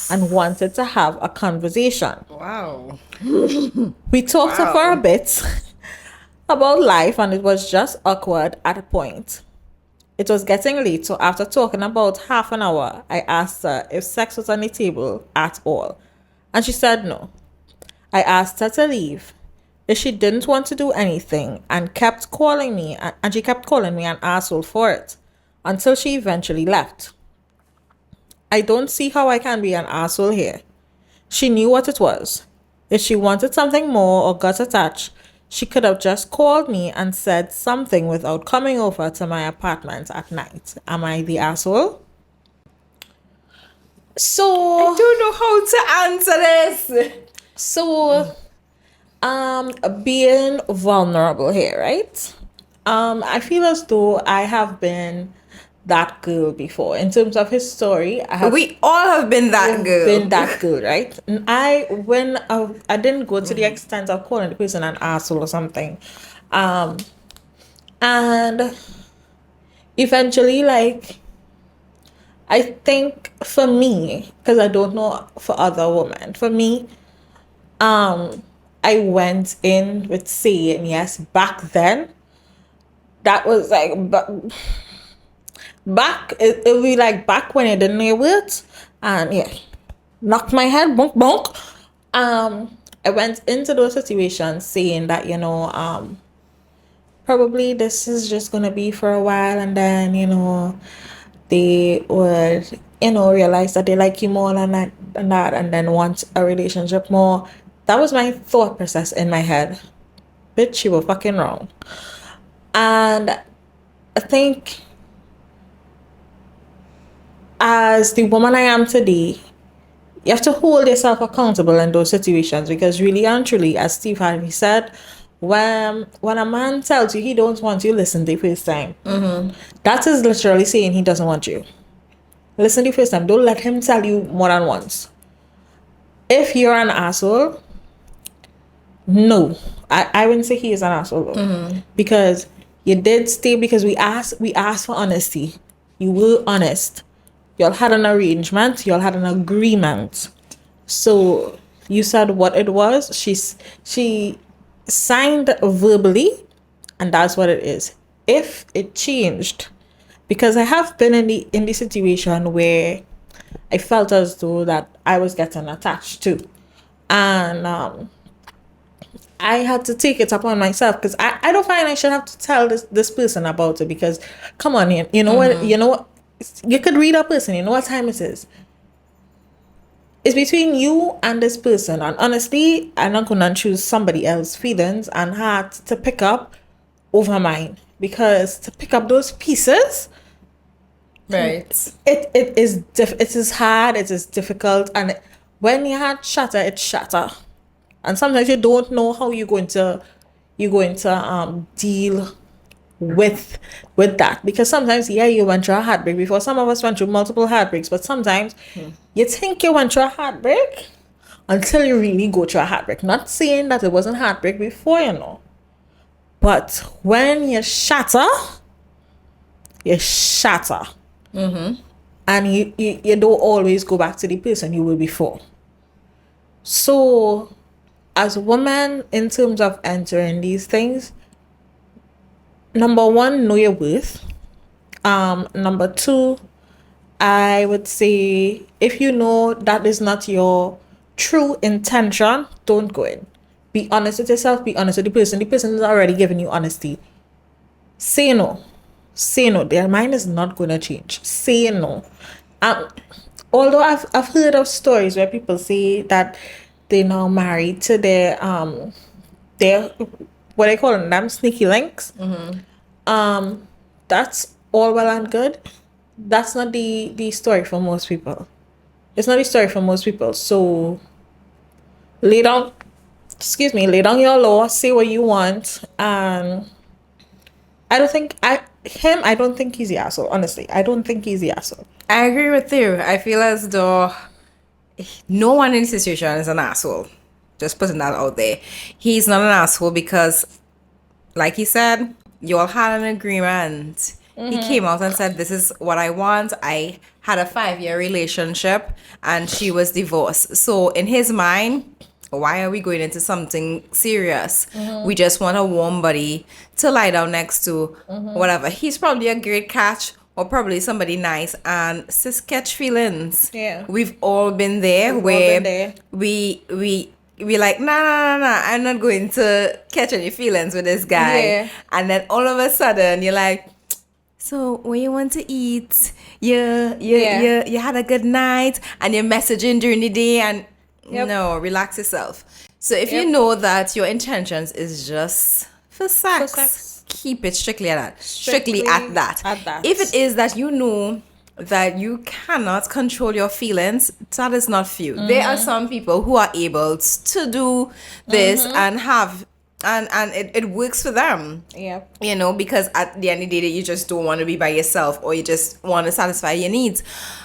and wanted to have a conversation. Wow. We talked for a bit about life, and it was just awkward at a point. It was getting late, so after talking about half an hour, I asked her if sex was on the table at all, and she said no. I asked her to leave if she didn't want to do anything, and kept calling me, and she kept calling me an asshole for it, until she eventually left. I don't see how I can be an asshole here. She knew what it was. If she wanted something more or got attached, she could have just called me and said something without coming over to my apartment at night. Am I the asshole? So, I don't know how to answer this. so, being vulnerable here, right? I feel as though I have been that girl before. In terms of his story, We all have been that girl. been that girl, right? And I didn't go to the extent of calling the person an asshole or something, and eventually, like, I think for me, because I don't know for other women, for me, I I went in with saying yes back then, that was like back it would be like back when I didn't know your words, and yeah, knocked my head, bonk bonk. I went into those situations saying that, probably this is just gonna be for a while, and then they would realize that they like you more than that, and then want a relationship more. That was my thought process in my head. Bitch, you were fucking wrong. And I think as the woman I am today, you have to hold yourself accountable in those situations, because really and truly, as Steve Harvey said, when a man tells you he don't want you, listen the first time. That is literally saying he doesn't want you. Listen the first time. Don't let him tell you more than once. If you're an asshole, no, I wouldn't say he is an asshole though. Because you did stay, because we asked for honesty. You were honest. Y'all had an arrangement. Y'all had an agreement. So you said what it was. She signed verbally, and that's what it is. If it changed, because I have been in the situation where I felt as though that I was getting attached to, and I had to take it upon myself, because I don't find I should have to tell this person about it, because come on, you know what, you could read a person, you know what time it is. It's between you and this person, and honestly, I'm not gonna choose somebody else's feelings and heart to pick up over mine, because to pick up those pieces, Right. it is hard, it is difficult, and when your heart shatter, it shatter. And sometimes you don't know how you're going to deal with that, because sometimes you went through a heartbreak before. Some of us went through multiple heartbreaks, but sometimes you think you went through a heartbreak until you really go through a heartbreak. Not saying that it wasn't heartbreak before, but when you shatter, and you don't always go back to the person you were before. So as a woman, in terms of entering these things, number one, know your worth. Number two, I would say, if you know that is not your true intention, don't go in. Be honest with yourself, be honest with the person. The person is already giving you honesty. Say no. Say no. Their mind is not going to change. Say no. Although I've heard of stories where people say that they now married to their what they call them, sneaky links. That's all well and good. That's not the story for most people. It's not the story for most people. So lay down your law, say what you want. I don't think he's the asshole. Honestly, I don't think he's the asshole. I agree with you. I feel as though no one in this situation is an asshole. Just putting that out there. He's not an asshole because, like he said, you all had an agreement. He came out and said, this is what I want. I had a 5-year relationship and she was divorced. So in his mind, why are we going into something serious? We just want a warm body to lie down next to, whatever. He's probably a great catch, or probably somebody nice, and sis catch feelings. Yeah. We've all been there we like, nah, I'm not going to catch any feelings with this guy. Yeah. And then all of a sudden you're like, so when you want to eat, you had a good night, and you're messaging during the day, and no, relax yourself. So if you know that your intentions is just for sex, keep it strictly at that. Strictly at that. If it is that you know that you cannot control your feelings, that is not for you. There are some people who are able to do this and have and it works for them. Yeah. Because at the end of the day, you just don't want to be by yourself, or you just want to satisfy your needs.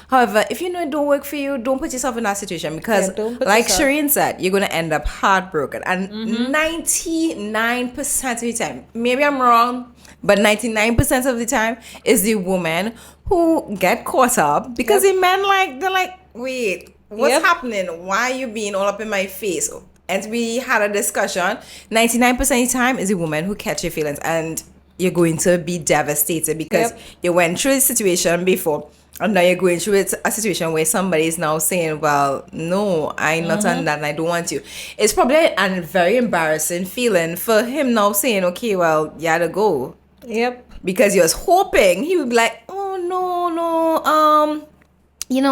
However, if you know it don't work for you, don't put yourself in that situation, because like Sherain said, you're going to end up heartbroken. And 99% of the time, maybe I'm wrong, but 99% of the time is the woman who get caught up, because the men they're like, wait, what's happening? Why are you being all up in my face? and we had a discussion. 99% of the time is a woman who catch your feelings, and you're going to be devastated because Yep. you went through a situation before, and now you're going through a situation where somebody is now saying, well, no, I'm not on that and I don't want you. It's probably a very embarrassing feeling for him now saying, okay, well, you had to go. Yep. Because you was hoping he would be like, oh, no,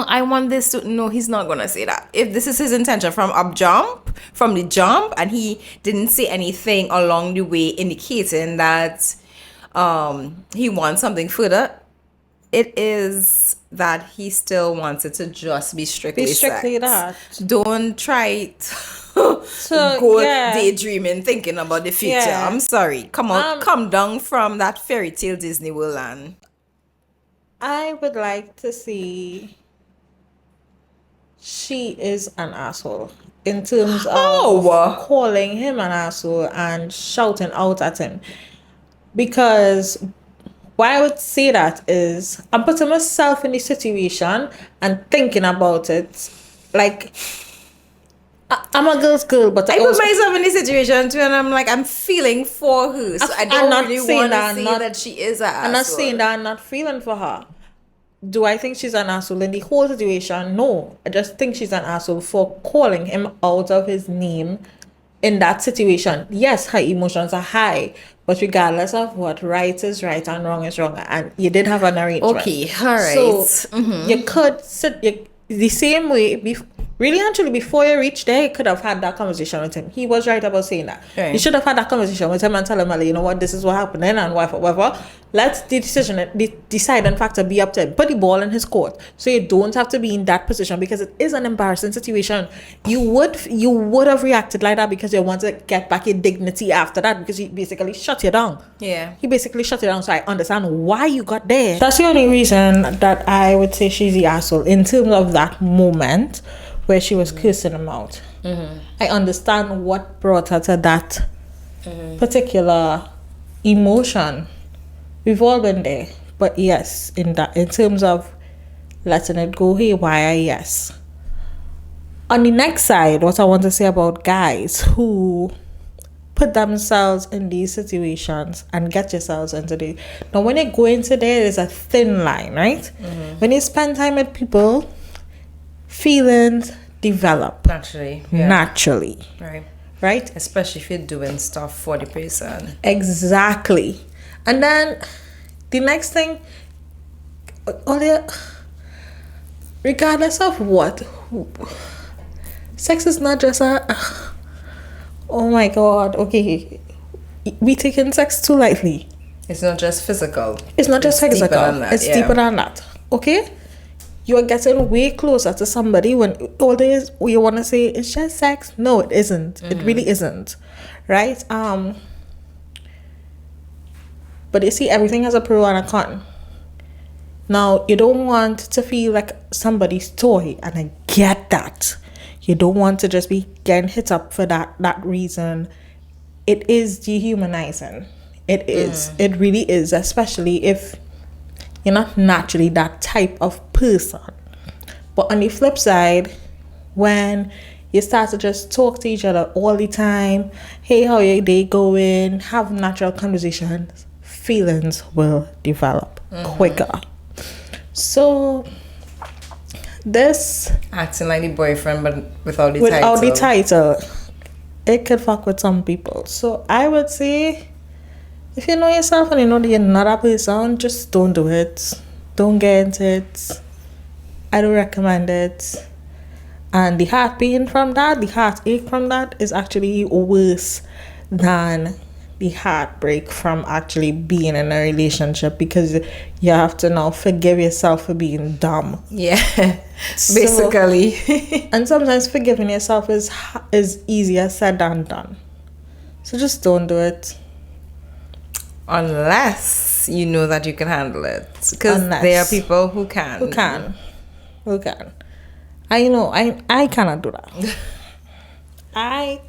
I want this to... No, he's not going to say that. If this is his intention from the jump, and he didn't say anything along the way indicating that he wants something further, it is that he still wants it to just be strictly sex. that. Don't try to go yeah. daydreaming, thinking about the future. Yeah. I'm sorry. Come down from that fairy tale Disney World land. I would like to see she is an asshole in terms of calling him an asshole and shouting out at him. Because why I would say that is I'm putting myself in the situation and thinking about it. Like, I'm a girl's girl, but I put myself in this situation too, and I'm like, I'm feeling for her. So I don't really want to say that she is an asshole. I'm not saying that I'm not feeling for her. Do I think she's an asshole in the whole situation? No. I just think she's an asshole for calling him out of his name in that situation. Yes, her emotions are high, but regardless of what, right is right and wrong is wrong. And you did have an arrangement. Okay, all right. So you could sit the same way. Really, actually, before you reached there, you could have had that conversation with him. He was right about saying that. Right. You should have had that conversation with him and tell him, like, you know what, this is what happened and whatever. Let the deciding factor be up to him. Put the ball in his court. So you don't have to be in that position, because it is an embarrassing situation. You would have reacted like that because you want to get back your dignity after that, because he basically shut you down. Yeah. He basically shut you down, so I understand why you got there. That's the only reason that I would say she's the asshole in terms of that moment where she was cursing him out. I understand what brought her to that particular emotion. We've all been there. But yes, in terms of letting it go haywire, yes. On the next side, what I want to say about guys who put themselves in these situations and get yourselves into the... Now, when you go into there's a thin line, right? When you spend time with people, feelings develop Naturally. Yeah. naturally, right? Especially if you're doing stuff for the person. Exactly. And then the next thing, regardless of what, sex is not just oh my god, okay, we taking sex too lightly. It's not just physical. It's not just physical. It's yeah. deeper than that. Okay? You are getting way closer to somebody when all there is, you want to say it's just sex. No, it isn't. It really isn't. Right? But you see, everything has a pro and a con. Now, you don't want to feel like somebody's toy, and I get that. You don't want to just be getting hit up for that reason. It is dehumanizing. It is. It really is, especially if you're not naturally that type of person. But on the flip side, when you start to just talk to each other all the time, hey, how your day going, have natural conversations, feelings will develop quicker. So this acting like the boyfriend but without the title, it could fuck with some people. So I would say, if you know yourself and you know that you're not a person, just don't do it. Don't get into it. I don't recommend it. And the heartache from that is actually worse than the heartbreak from actually being in a relationship, because you have to now forgive yourself for being dumb. Yeah, basically. And sometimes forgiving yourself is easier said than done. So just don't do it. Unless you know that you can handle it. Because there are people who can. Who can. I know, I cannot do that. I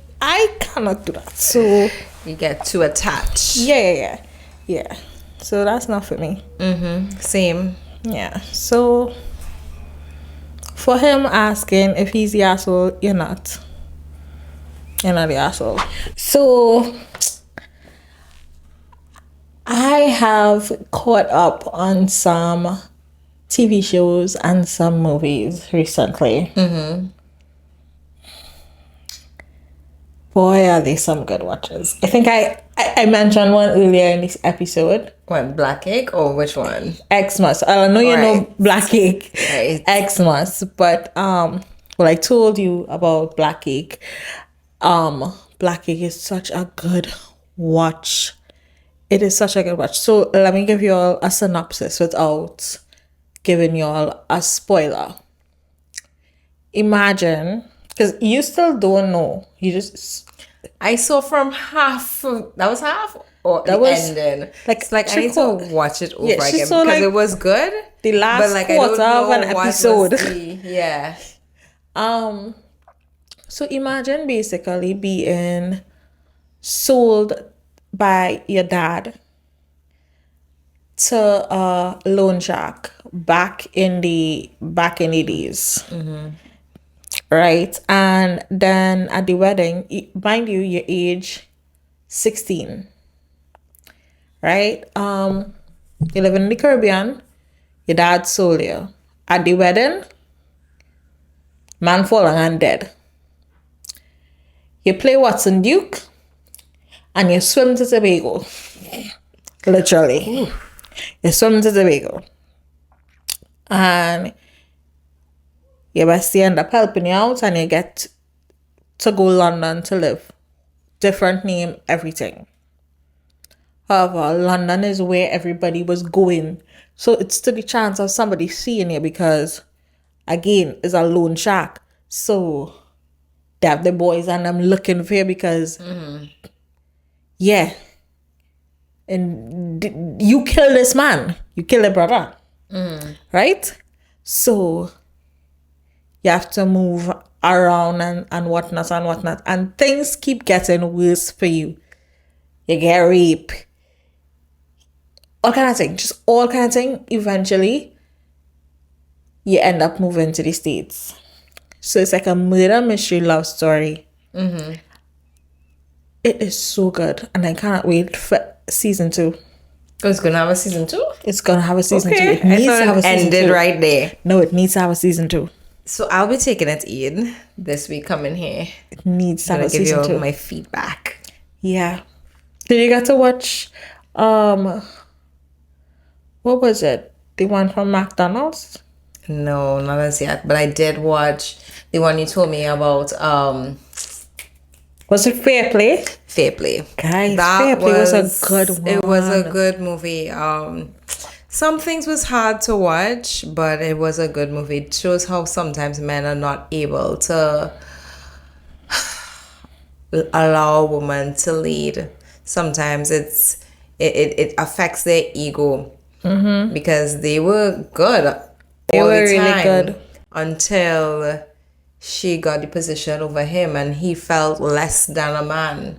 cannot do that. So you get too attached. Yeah. So that's not for me. Same. Yeah. So for him asking if he's the asshole, you're not. You're not the asshole. So I have caught up on some TV shows and some movies recently. Boy, are they some good watches. I think I mentioned one earlier in this episode. What, Black Cake or which one? Xmas. I know you know Right. Black Cake. Right. Xmas. But well, I told you about Black Cake. Black Cake is such a good watch. It is such a good watch. So let me give you all a synopsis without giving you all a spoiler. Imagine, because you still don't know. You just I saw from half. That was half, or That the was- ending. like, It's like I she need saw- to watch it over Yeah, she again saw, because like, it was good. the last but like I quarter don't of know an what was episode. yeah. So imagine basically being sold by your dad to a loan shark back in the days. Right? And then at the wedding, mind you, your age 16. Right? You live in the Caribbean, your dad sold you. At the wedding, man falling and dead. You play Watson Duke and you swim to Tobago. Literally. You swim to Tobago. And your bestie end up helping you out and you get to go London to live. Different name, everything. However, London is where everybody was going. So it's to the chance of somebody seeing you because, again, it's a loan shark. So they have the boys and them looking for you because, yeah. And you kill this man. You kill a brother. Right? So you have to move around and whatnot and whatnot. And things keep getting worse for you. You get raped. All kind of thing. Just all kind of thing. Eventually, you end up moving to the States. So it's like a murder mystery love story. It is so good. And I can't wait for season 2. Oh, it's gonna have a season 2. It's going to have a season 2. Okay, It needs I to have thought a it season ended 2. right there. No, it needs to have a season 2. So I'll be taking it in this week. Coming here, It needs to I'm have gonna a give you season 2. my feedback. Yeah. Did you get to watch what was it? The one from McDonald's? No, not as yet. But I did watch the one you told me about. Was it Fair Play? Fair Play. Guys, Fair Play was a good It was a one. good movie. Some things was hard to watch, but it was a good movie. It shows how sometimes men are not able to allow a woman to lead. Sometimes it affects their ego because they were good all were the really time good. until she got the position over him and he felt less than a man.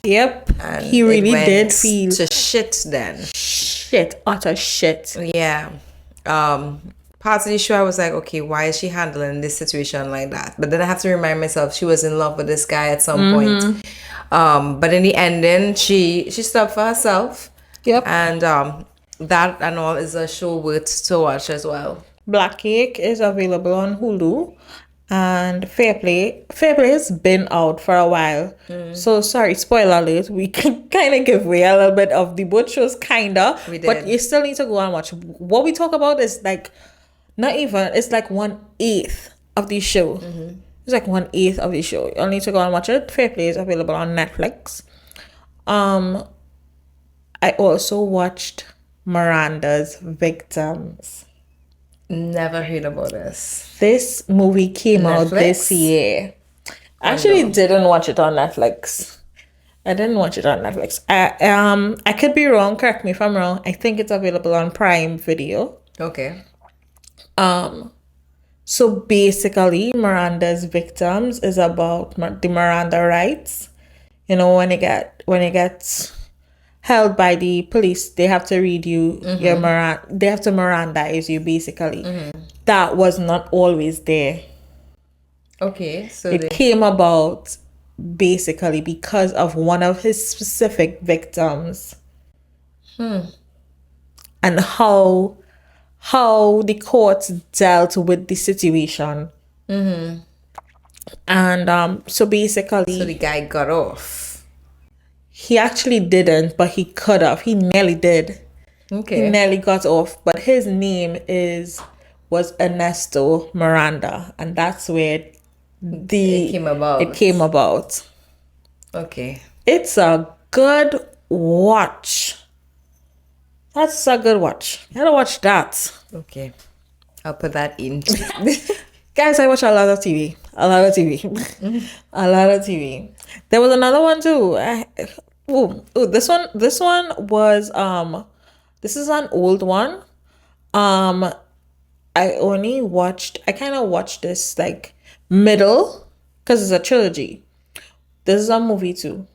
Yep. And He it really went did feel to shit then. shit, utter shit. Yeah. Parts of the show I was like, okay, why is she handling this situation like that? But then I have to remind myself she was in love with this guy at some point. But in the ending, she stood for herself. Yep. And that and all is a show worth to watch as well. Black Cake is available on Hulu. And Fair Play has been out for a while. So sorry, spoiler alert. We can kind of give away a little bit of the both shows, kinda. We did. But you still need to go and watch. What we talk about is like, not even, it's like 1/8 of the show. It's like 1/8 of the show. You'll need to go and watch it. Fair Play is available on Netflix. I also watched Miranda's Victims. Never heard about this. This movie came out this Netflix? year. I actually didn't watch it on Netflix. I didn't watch it on Netflix. I could be wrong. Correct me if I'm wrong. I think it's available on Prime Video. Okay. So basically, Miranda's Victims is about the Miranda rights. You know, when you get held by the police, they have to read you your they have to Mirandize you basically. That was not always there. Okay. So It came about basically because of one of his specific victims. And how the courts dealt with the situation. And so basically, So the guy got off. he actually didn't, but he could have. He nearly did. Okay. He nearly got off, but his name was Ernesto Miranda, and that's where It came about. It came about. Okay. It's a good watch. That's a good watch. You gotta watch that. Okay. I'll put that in. Guys, I watch a lot of TV. A lot of TV. A lot of TV. There was another one too. This one was this is an old one. I kind of watched this like middle because it's a trilogy. This is a movie too.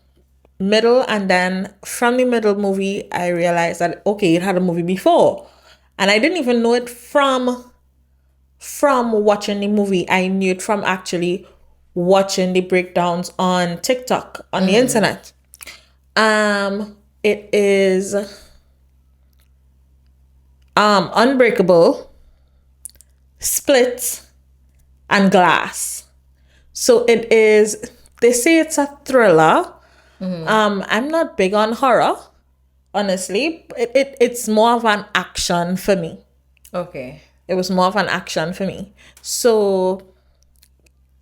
Middle, and then from the middle movie I realized that okay, it had a movie before. And I didn't even know it from watching the movie. I knew it from actually watching the breakdowns on TikTok on the internet. It is Unbreakable, Split, and Glass. So it is, they say it's a thriller. I'm not big on horror, honestly. It's more of an action for me. Okay. It was more of an action for me. So,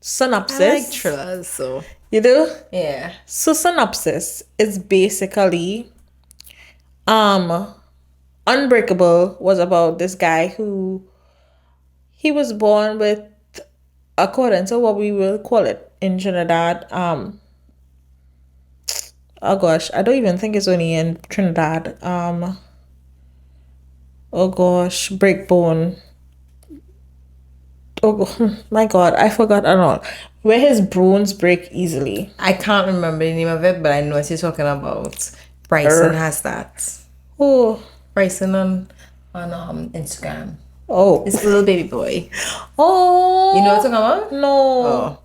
synopsis. I like thrillers, so. You do? Yeah. So, synopsis is basically, Unbreakable was about this guy who, he was born with, according to what we will call it in Trinidad, oh gosh, I don't even think it's only in Trinidad. Oh gosh, breakbone. Oh my god, I forgot at all. Where his bones break easily. I can't remember the name of it, but I know what you're talking about. Bryson has that. Oh, Bryson on Instagram. oh, This little baby boy. oh. You know what I'm talking about? No. Oh.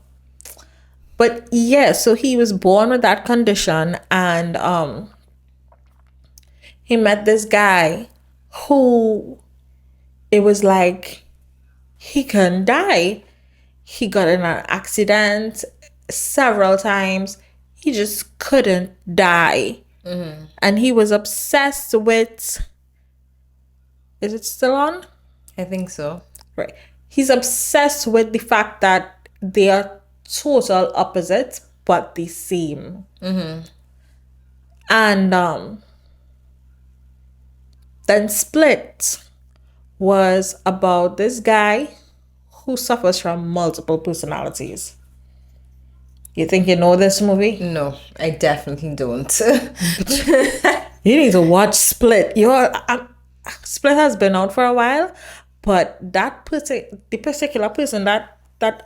But yeah, so he was born with that condition, and he met this guy who, it was like he couldn't die. He got in an accident several times. He just couldn't die. And he was obsessed with, is it still on? I think so. Right. He's obsessed with the fact that they are total opposites but the same. And then Split was about this guy who suffers from multiple personalities. You think you know this movie? No, I definitely don't. You need to watch Split. Split has been out for a while, but the particular person that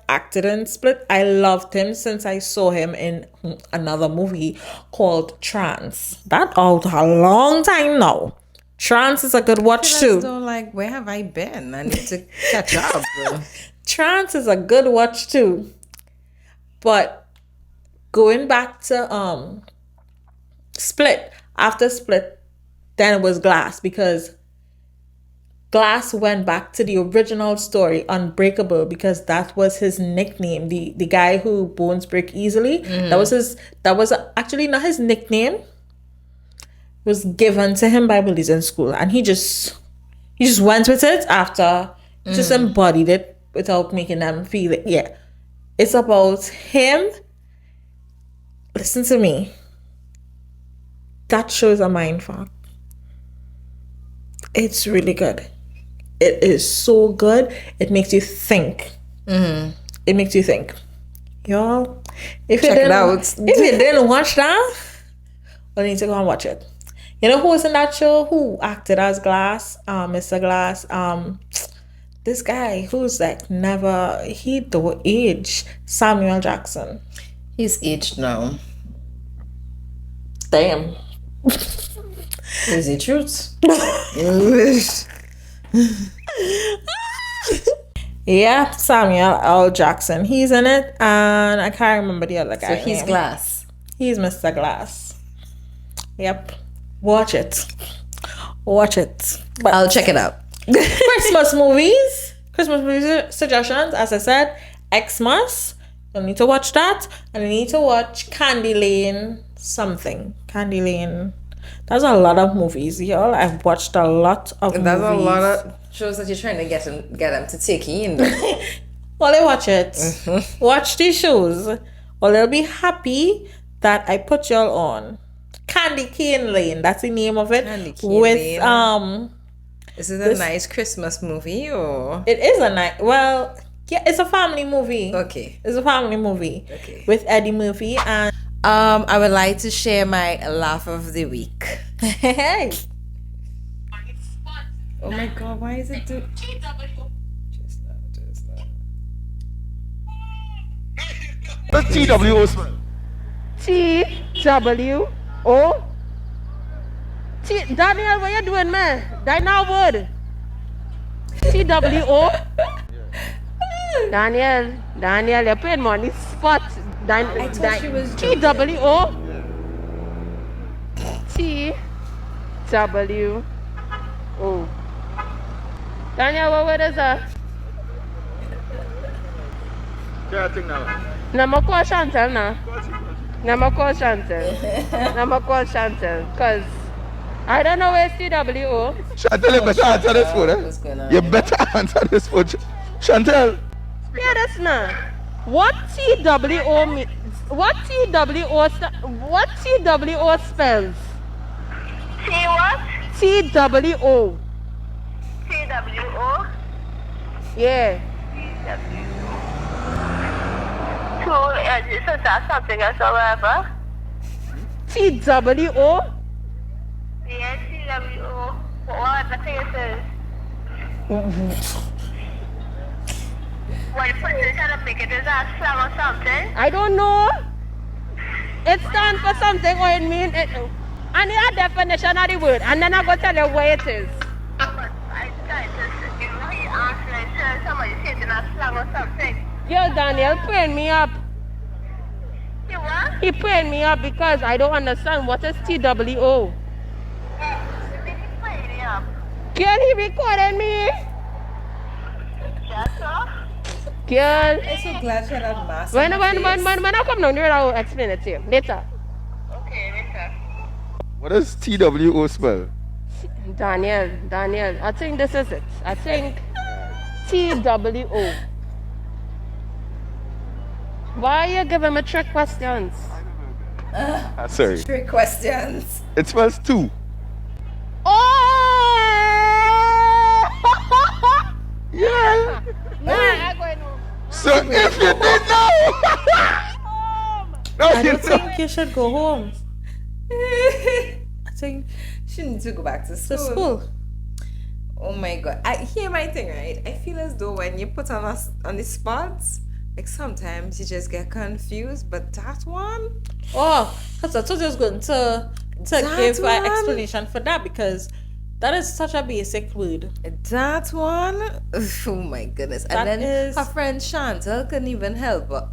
acted in Split, I loved him since I saw him in another movie called Trance. That out a long time now. Trance is a good watch too. So like, where have I been? I need to catch up. Trance is a good watch too. But going back to Split, after Split, then it was Glass, because Glass went back to the original story, Unbreakable, because that was his nickname. The guy who bones break easily. That was actually not his nickname. It was given to him by bullies in school, and he just went with it after, just embodied it without making them feel it. Yeah. It's about him. Listen to me. That show is a mindfuck. It's really good. It is so good. It makes you think. It makes you think. Y'all, if you didn't watch that, well, you need to go and watch it. You know who was in that show? Who acted as Glass? Mr. Glass. This guy who's like he don't age. Samuel Jackson. He's aged now. Damn. Is it truth? Yeah, Samuel L. Jackson. He's in it, and I can't remember the other So guy. he's Glass. He's Mr. Glass. Yep. Watch it. Watch it. But I'll check it out. Christmas movies. Christmas movie suggestions. As I said, Xmas. You need to watch that. And you need to watch Candy Lane something. Candy Lane. There's a lot of movies, y'all. I've watched a lot of movies. There's a lot of shows that you're trying to get them to take in. Well, they watch it. Watch these shows. Or they'll be happy that I put y'all on. Candy Cane Lane. That's the name of it. Candy Cane with Lane. Is it a nice Christmas movie or? It is a nice. Well, yeah, it's a family movie. Okay. It's a family movie. Okay. With Eddie Murphy and. I would like to share my laugh of the week. Hey. Oh my God! Why is it do? What's TWO smell? TWO. Daniel, what you doing, man? That now word. TWO. Daniel, you're paying money spot. I thought she was joking. TWO. TWO. Daniel, what word is that? Yeah, I think now. Nama call Chantel now. Nama call Chantel. Cause I don't know where's TWO. Chantel, you better answer this phone, What's going on? You better answer this phone. Chantel. Yeah, that's not. What TWO mean? What TWO spells? T what? TWO. TWO? Yeah. So that's something else or whatever? TWO? Yeah, TWO. What the thing is? What you put it trying to make it is a slang or something? I don't know. It stands for something or it means it. I need a definition of the word and then I'm going to tell you what it is. But I tried to, you know, he asked me, somebody said in a slang or something. Yo, Daniel, paying me up. You what? He paying me up because I don't understand what is TWO. Did he play me up? Girl, he recording me. That's all? Girl. I'm so glad she had that mask. When I come down here, I'll explain it to you later. Okay, later. What does TWO spell? Daniel, I think this is it. I think TWO. Why are you giving me trick questions? Sorry. Trick questions. It spells two. Oh! Yeah. Nah, I'm going home. So if you didn't know. No, I you don't think you should go home. I think She needs to go back to to school. school. Oh my God! Hear my thing, right? I feel as though when you put on us on the spots, like sometimes you just get confused. But that one, Oh, because I thought I was going to That give an one? explanation for that because that is such a basic word. oh my goodness! That And then is- her friend Chantal couldn't even help but